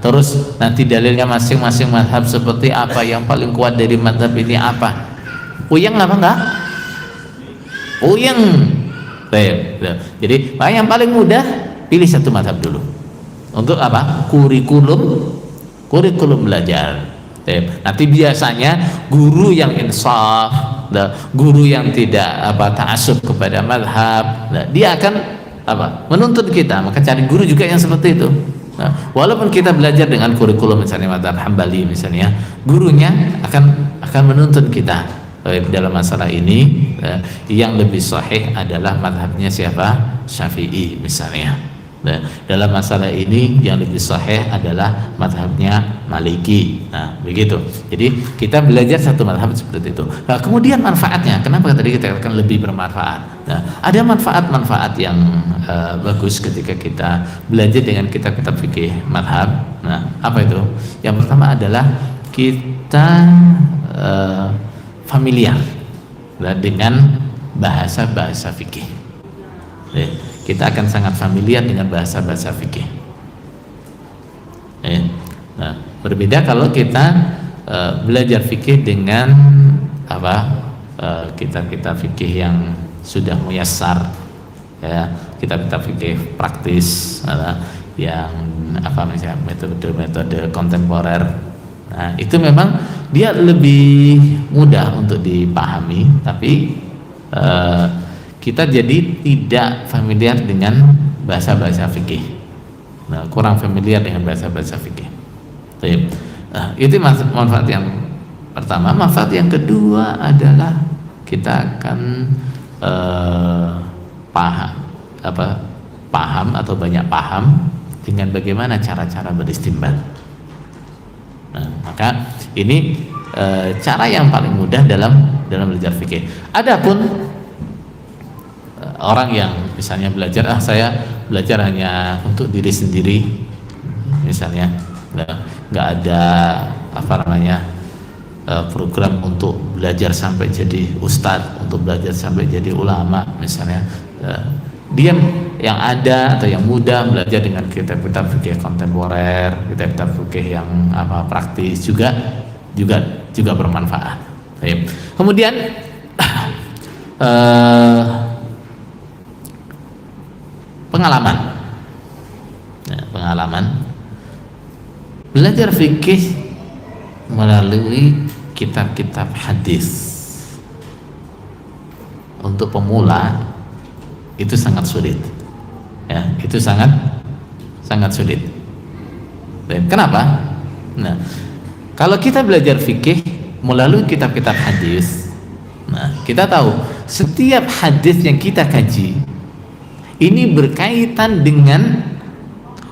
S2: Terus nanti dalilnya masing-masing mazhab seperti apa, yang paling kuat dari mazhab ini apa? Puyeng apa enggak? Puyeng. Baik. Jadi yang paling mudah pilih satu mazhab dulu. Untuk apa? Kurikulum belajar. Nanti biasanya guru yang insaf, guru yang tidak ta'assub kepada mazhab, dia akan menuntut kita, maka cari guru juga yang seperti itu. Walaupun kita belajar dengan kurikulum misalnya mazhab Hambali misalnya, gurunya akan menuntut kita dalam masalah ini, yang lebih sahih adalah mazhabnya siapa? Syafi'i misalnya. Nah, dalam masalah ini yang lebih sahih adalah mazhabnya Maliki. Nah, begitu. Jadi kita belajar satu mazhab seperti itu. Nah, kemudian manfaatnya, kenapa tadi kita katakan lebih bermanfaat? Nah, ada manfaat-manfaat yang bagus ketika kita belajar dengan kitab-kitab fikih mazhab. Nah, apa itu? Yang pertama adalah kita familiar dengan bahasa-bahasa fikih. Kita akan sangat familiar dengan bahasa-bahasa fikih. Nah, berbeda kalau kita belajar fikih dengan kitab-kitab fikih yang sudah muyassar, ya, kitab-kitab fikih praktis, yang misalnya metode-metode kontemporer. Nah, itu memang dia lebih mudah untuk dipahami, tapi kita jadi tidak familiar dengan bahasa-bahasa fikih. Nah, kurang familiar dengan bahasa-bahasa fikih. Itu manfaat yang pertama. Manfaat yang kedua adalah kita akan paham atau banyak paham dengan bagaimana cara-cara beristinbat. Nah, maka ini cara yang paling mudah dalam belajar fikih. Adapun orang yang misalnya belajar, saya belajar hanya untuk diri sendiri, misalnya nggak ada program untuk belajar sampai jadi ustadz, untuk belajar sampai jadi ulama, misalnya dia yang ada atau yang mudah belajar dengan kitab-kitab fikih kontemporer, kitab-kitab fikih yang praktis juga bermanfaat. Kemudian pengalaman belajar fikih melalui kitab-kitab hadis untuk pemula itu sangat sulit, ya, itu sangat sulit. Dan kenapa? Nah, kalau kita belajar fikih melalui kitab-kitab hadis, nah, kita tahu setiap hadis yang kita kaji ini berkaitan dengan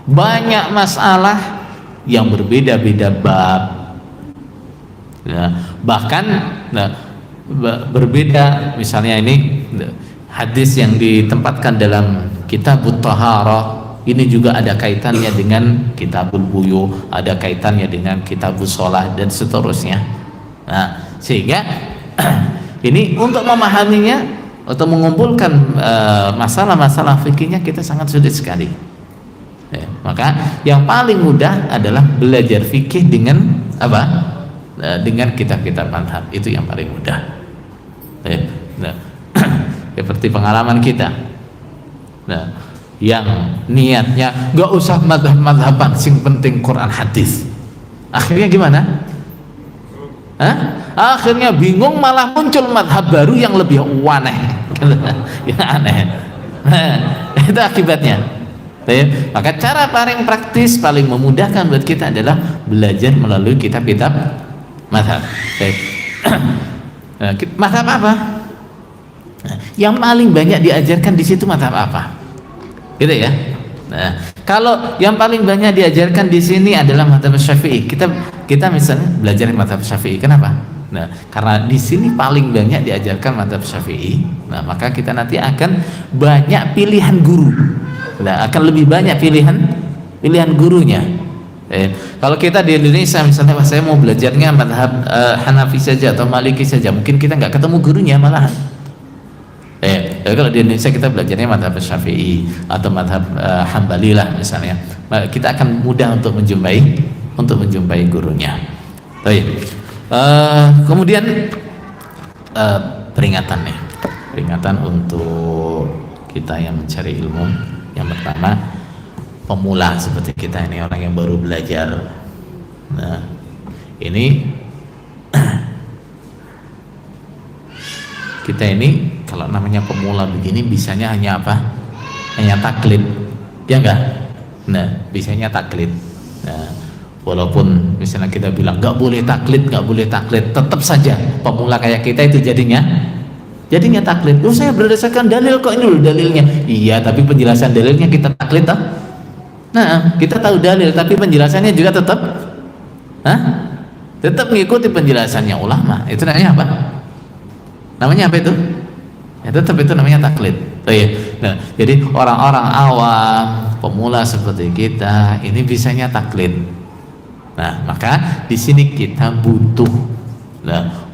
S2: banyak masalah yang berbeda-beda bab, ya, bahkan berbeda. Misalnya ini hadis yang ditempatkan dalam Kitabut Thaharah, ini juga ada kaitannya dengan Kitabul Buyu, ada kaitannya dengan Kitabus Shalah dan seterusnya. Nah, sehingga ini untuk memahaminya, untuk mengumpulkan masalah-masalah fikihnya kita sangat sulit sekali. Maka yang paling mudah adalah belajar fikih dengan dengan kitab-kitab mazhab, itu yang paling mudah. Seperti pengalaman kita, yang niatnya gak usah mazhab-mazhaban, sing penting Quran hadis, akhirnya gimana? Akhirnya bingung, malah muncul mazhab baru yang lebih aneh, yang aneh. Itu akibatnya. Maka cara paling praktis, paling memudahkan buat kita adalah belajar melalui kitab-kitab mazhab. Mazhab apa? Yang paling banyak diajarkan di situ mazhab apa? Gitu ya. Nah, kalau yang paling banyak diajarkan di sini adalah mazhab Syafi'i, kita misalnya belajar mazhab Syafi'i. Kenapa? Nah, karena di sini paling banyak diajarkan mazhab Syafi'i. Nah, maka kita nanti akan banyak pilihan guru. Nah, akan lebih banyak pilihan gurunya. Kalau kita di Indonesia misalnya, saya mau belajarnya mazhab Hanafi saja atau Maliki saja, mungkin kita nggak ketemu gurunya malahan. Kalau di Indonesia kita belajarnya mazhab Syafi'i atau mazhab Hambali lah misalnya, kita akan mudah untuk menjumpai gurunya. Kemudian peringatan untuk kita yang mencari ilmu. Yang pertama, pemula seperti kita ini, orang yang baru belajar. Nah, ini kita ini kalau namanya pemula begini bisanya hanya hanya taklid, ya enggak? Nah, bisanya taklid. Nah, walaupun misalnya kita bilang nggak boleh taklid, tetap saja pemula kayak kita itu jadinya taklid. Saya berdasarkan dalil kok, ini loh dalilnya. Iya, tapi penjelasan dalilnya kita taklid Nah, kita tahu dalil tapi penjelasannya juga tetap tetap mengikuti penjelasannya ulama. Itu namanya apa? Namanya apa itu? Ya tetap itu namanya taklid. Oh iya. Nah, jadi orang-orang awam, pemula seperti kita ini bisanya taklid. Nah, maka di sini kita butuh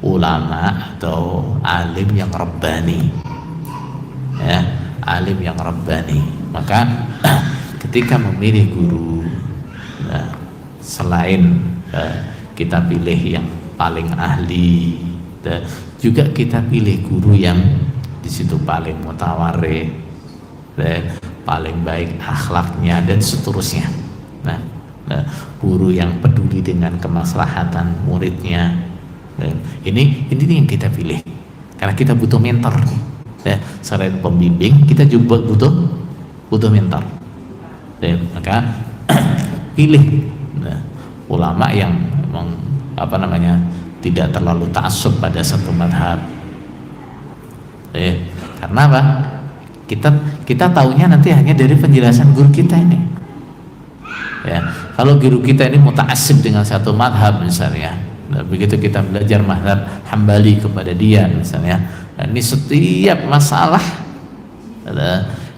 S2: ulama atau alim yang rabbani. Ya, alim yang rabbani. Maka ketika memilih guru, selain kita pilih yang paling ahli, juga kita pilih guru yang di situ paling mutawarrih, paling baik akhlaknya dan seterusnya. Nah, guru yang peduli dengan kemaslahatan muridnya. Ini yang kita pilih, karena kita butuh mentor. Selain pembimbing, kita juga butuh mentor. Maka pilih ulama yang memang tidak terlalu ta'assub pada satu madhab. Karena apa? Kita taunya nanti hanya dari penjelasan guru kita ini. Ya, kalau guru kita ini muta'assib dengan satu madhab misalnya, begitu kita belajar madhab Hambali kepada dia misalnya, ini setiap masalah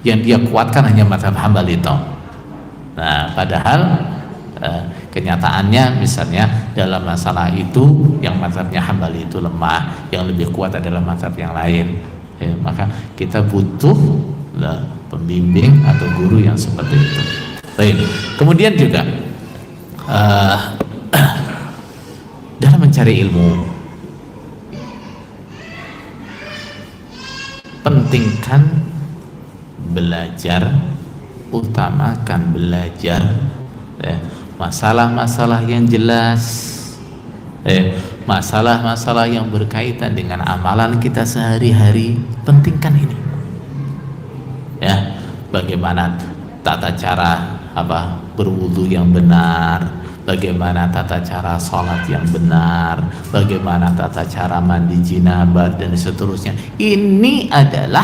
S2: yang dia kuatkan hanya madhab Hambali itu. Nah, padahal kenyataannya misalnya dalam masalah itu yang mazhabnya Hambali itu lemah, yang lebih kuat adalah mazhab yang lain. Maka kita butuh pembimbing atau guru yang seperti itu. Baik. Kemudian juga dalam mencari ilmu, pentingkan belajar, utamakan belajar masalah-masalah yang jelas, masalah-masalah yang berkaitan dengan amalan kita sehari-hari. Pentingkan ini, ya, bagaimana tata cara berwudu yang benar, bagaimana tata cara sholat yang benar, bagaimana tata cara mandi jinabat dan seterusnya. Ini adalah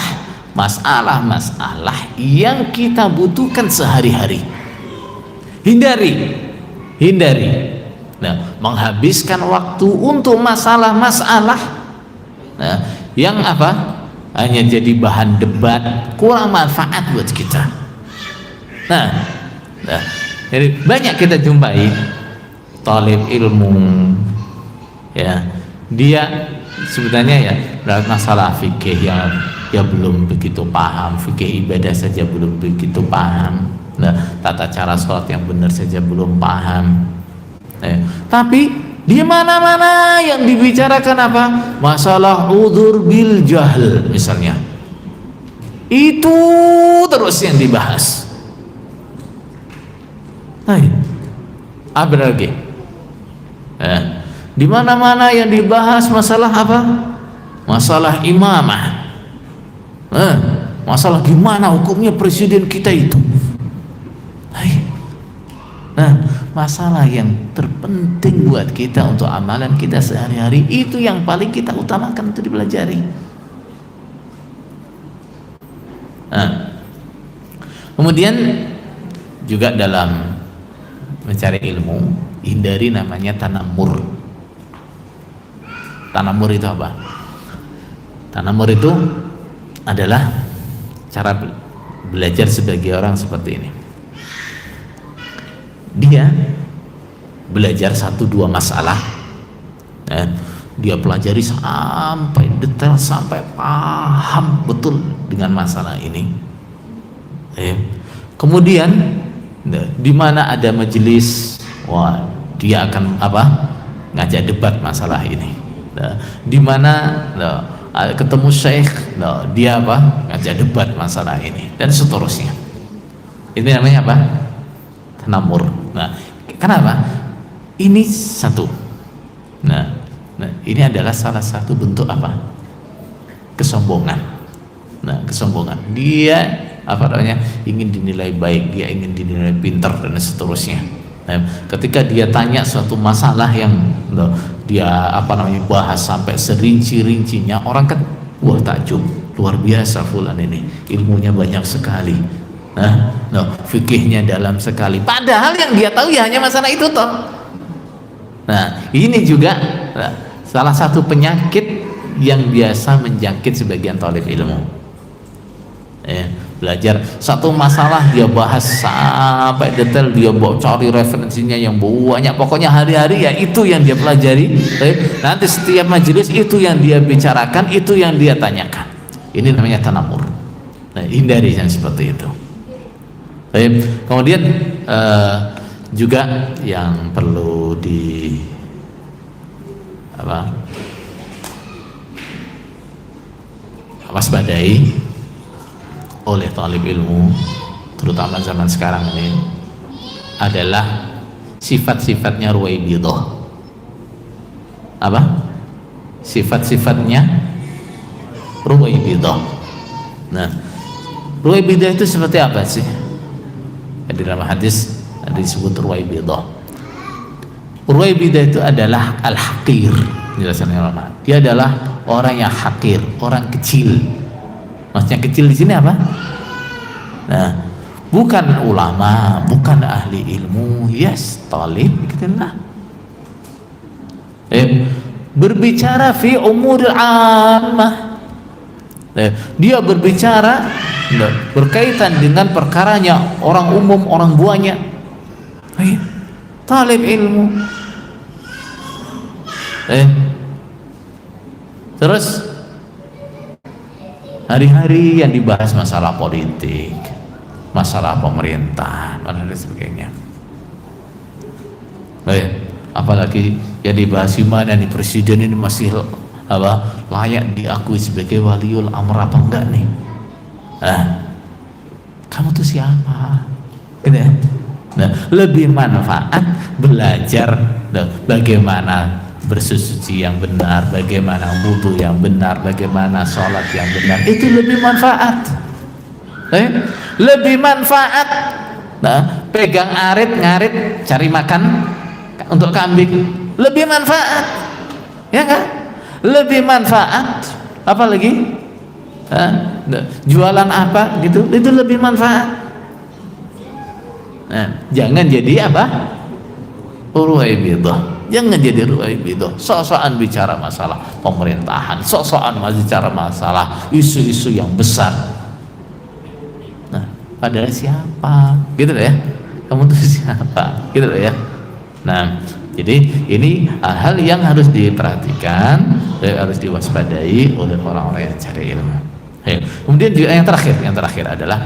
S2: masalah-masalah yang kita butuhkan sehari-hari. Hindari menghabiskan waktu untuk masalah-masalah yang hanya jadi bahan debat, kurang manfaat buat kita. Jadi banyak kita jumpai talib ilmu, ya, dia sebenarnya ya dalam masalah fikih yang belum begitu paham, fikih ibadah saja belum begitu paham, tata cara sholat yang benar saja belum paham. Tapi di mana-mana yang dibicarakan masalah udzur bil jahl misalnya, itu terus yang dibahas. Apa lagi? Di mana-mana yang dibahas masalah masalah imamah, masalah gimana hukumnya presiden kita itu. Masalah yang terpenting buat kita untuk amalan kita sehari-hari, itu yang paling kita utamakan untuk dipelajari. Kemudian juga dalam mencari ilmu, hindari namanya tanamur. Tanamur itu apa? Tanamur itu adalah cara belajar sebagai orang seperti ini. Dia belajar 1-2 masalah, dia pelajari sampai detail, sampai paham betul dengan masalah ini. Kemudian di mana ada majelis, dia akan ngajak debat masalah ini. Di mana ketemu syekh, dia ngajak debat masalah ini dan seterusnya. Ini namanya tanamur. Kenapa? Ini satu. Ini adalah salah satu bentuk kesombongan. Kesombongan. Dia ingin dinilai baik, dia ingin dinilai pintar dan seterusnya. Ketika dia tanya suatu masalah yang dia bahas sampai serinci-rincinya, orang kan takjub, luar biasa fulan ini, ilmunya banyak sekali. Fikihnya dalam sekali. Padahal yang dia tahu ya hanya masalah itu toh. Nah, ini juga salah satu penyakit yang biasa menjangkit sebagian talib ilmu. Belajar satu masalah dia bahas sampai detail, dia cari referensinya yang banyak, pokoknya hari-hari ya itu yang dia pelajari. Nanti setiap majelis itu yang dia bicarakan, itu yang dia tanyakan. Ini namanya tanamur. Nah, hindari yang seperti itu. Kemudian juga yang perlu waspadai oleh talib ilmu, terutama zaman sekarang ini, adalah sifat-sifatnya ruwaibidah. Sifat-sifatnya ruwaibidah. Nah, ruwaibidah itu seperti apa sih? Di dalam hadis disebut ruwaibidah. Ruwaibidah itu adalah al-haqir, jelasannya ulama. Dia adalah orang yang hakir, orang kecil. Maksudnya kecil di sini apa? Nah, bukan ulama, bukan ahli ilmu, talib, gitulah. Berbicara fi umuril ammah. Dia berbicara berkaitan dengan perkaranya orang umum, orang banyak. Talib ilmu. Terus hari-hari yang dibahas masalah politik, masalah pemerintah, dan sebagainya. Apalagi yang dibahas gimana nih, presiden ini masih layak diakui sebagai waliul amr apa enggak nih? Kamu tuh siapa? Gitu ya? Nah, lebih manfaat belajar bagaimana bersuci yang benar, bagaimana wudu yang benar, bagaimana sholat yang benar. Itu lebih manfaat. Lebih manfaat. Nah, pegang arit, ngarit, cari makan untuk kambing, lebih manfaat, ya kan? Lebih manfaat. Apa lagi? Jualan apa gitu, itu lebih manfaat. Nah, jangan jadi ruwaibidah. Jangan jadi ruwaibidah. Sok-sokan bicara masalah pemerintahan, sok-sokan bicara masalah isu-isu yang besar. Nah, padahal siapa? Gitu ya. Kamu tuh siapa? Gitu ya. Nah, jadi ini hal yang harus diperhatikan, harus diwaspadai oleh orang-orang yang cari ilmu. Kemudian juga yang terakhir adalah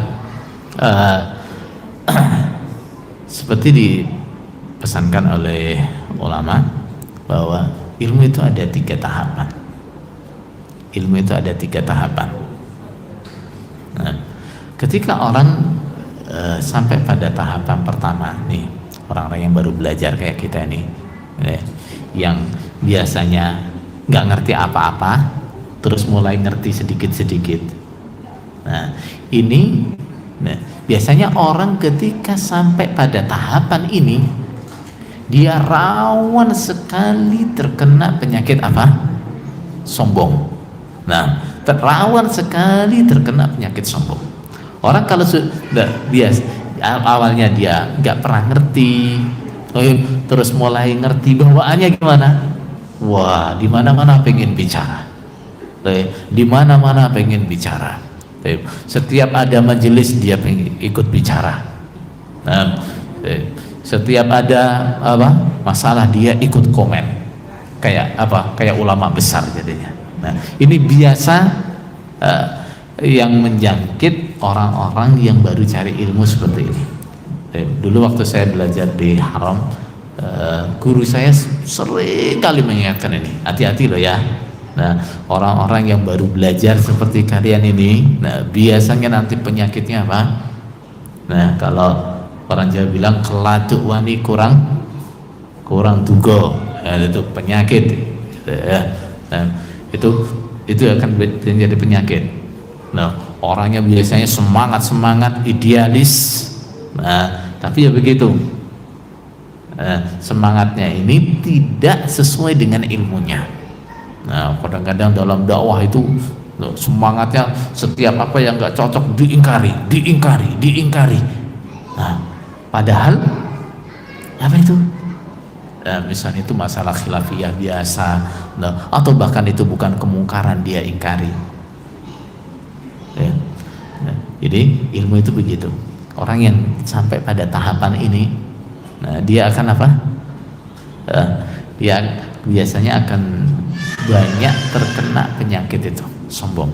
S2: seperti dipesankan oleh ulama bahwa ilmu itu ada 3 tahapan. Ilmu itu ada 3 tahapan. Nah, ketika orang sampai pada tahapan pertama nih, orang-orang yang baru belajar kayak kita nih, yang biasanya nggak ngerti apa-apa, terus mulai ngerti sedikit-sedikit. Nah, ini biasanya orang ketika sampai pada tahapan ini, dia rawan sekali terkena penyakit sombong. Nah, rawan sekali terkena penyakit sombong. Orang kalau sudah biasa awalnya dia nggak pernah ngerti, terus mulai ngerti, bawaannya gimana? Wah, di mana-mana pengen bicara, di mana-mana pengen bicara. Setiap ada majelis dia pengen ikut bicara. Nah, setiap ada masalah dia ikut komen. Kayak ulama besar jadinya. Nah, ini biasa yang menjangkit orang-orang yang baru cari ilmu seperti ini. Dulu waktu saya belajar di Haram, guru saya sering kali mengingatkan ini, hati-hati loh ya. Nah, orang-orang yang baru belajar seperti kalian ini, nah biasanya nanti penyakitnya apa? Nah, kalau orang Jawa bilang kelatuk wani kurang tugo, itu penyakit, ya. Nah, itu akan menjadi penyakit. Nah, orangnya biasanya semangat idealis, nah tapi ya begitu, semangatnya ini tidak sesuai dengan ilmunya. Nah, kadang-kadang dalam dakwah itu Loh, semangatnya setiap apa yang nggak cocok diingkari, diingkari, diingkari. Nah, padahal apa itu? Misalnya itu masalah khilafiyah biasa, nah, atau bahkan itu bukan kemungkaran dia ingkari. Ya. Nah, jadi ilmu itu begitu. Orang yang sampai pada tahapan ini, nah, dia akan apa? Dia biasanya akan banyak terkena penyakit itu, sombong.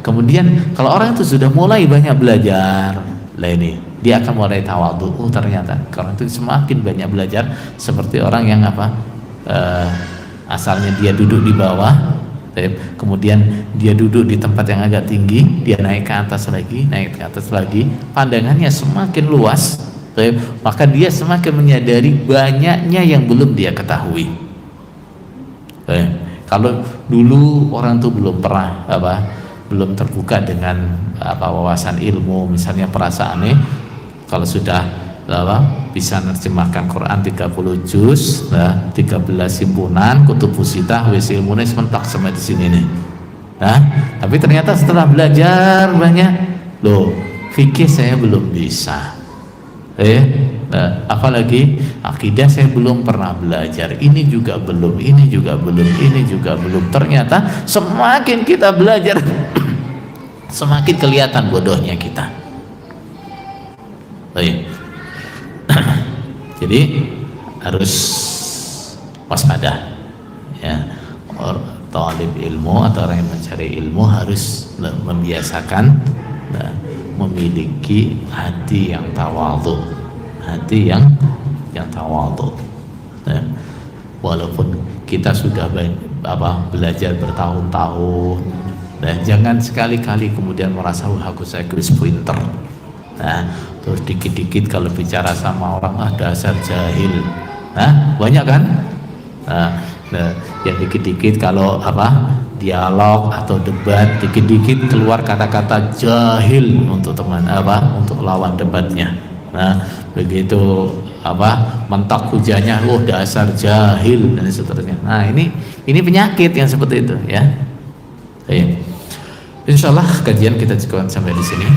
S2: Kemudian kalau orang itu sudah mulai banyak belajar, lah ini dia akan mulai tawadhu. Ternyata kalau itu semakin banyak belajar, seperti orang yang apa, asalnya dia duduk di bawah, kemudian dia duduk di tempat yang agak tinggi, dia naik ke atas lagi, naik ke atas lagi, pandangannya semakin luas, maka dia semakin menyadari banyaknya yang belum dia ketahui. Kalau dulu orang tuh belum pernah apa, belum terbuka dengan apa wawasan ilmu, misalnya perasaannya kalau sudah apa, bisa menerjemahkan Quran 30 juz, 13 himpunan, kutub pusitah, wis ilmunya sementak sampai di sini nih. Nah, tapi ternyata setelah belajar banyak, loh, fikih saya belum bisa. Apalagi akidah saya belum pernah belajar, ini juga belum, ini juga belum, ini juga belum. Ternyata semakin kita belajar semakin kelihatan bodohnya kita. Jadi harus waspada, ya. Talib ilmu atau orang yang mencari ilmu harus membiasakan memiliki hati yang tawadhu, hati yang tawadhu. Walaupun kita sudah belajar bertahun-tahun, dan jangan sekali-kali kemudian merasa wah saya pinter. Nah, terus dikit-dikit kalau bicara sama orang dasar jahil. Nah, banyak kan? Nah, yang dikit-dikit kalau dialog atau debat, dikit-dikit keluar kata-kata jahil untuk teman untuk lawan debatnya. Nah, begitu mentak hujannya, dasar jahil dan seterusnya. Nah, ini penyakit yang seperti itu, ya. Insyaallah kajian kita cukupkan sampai di sini.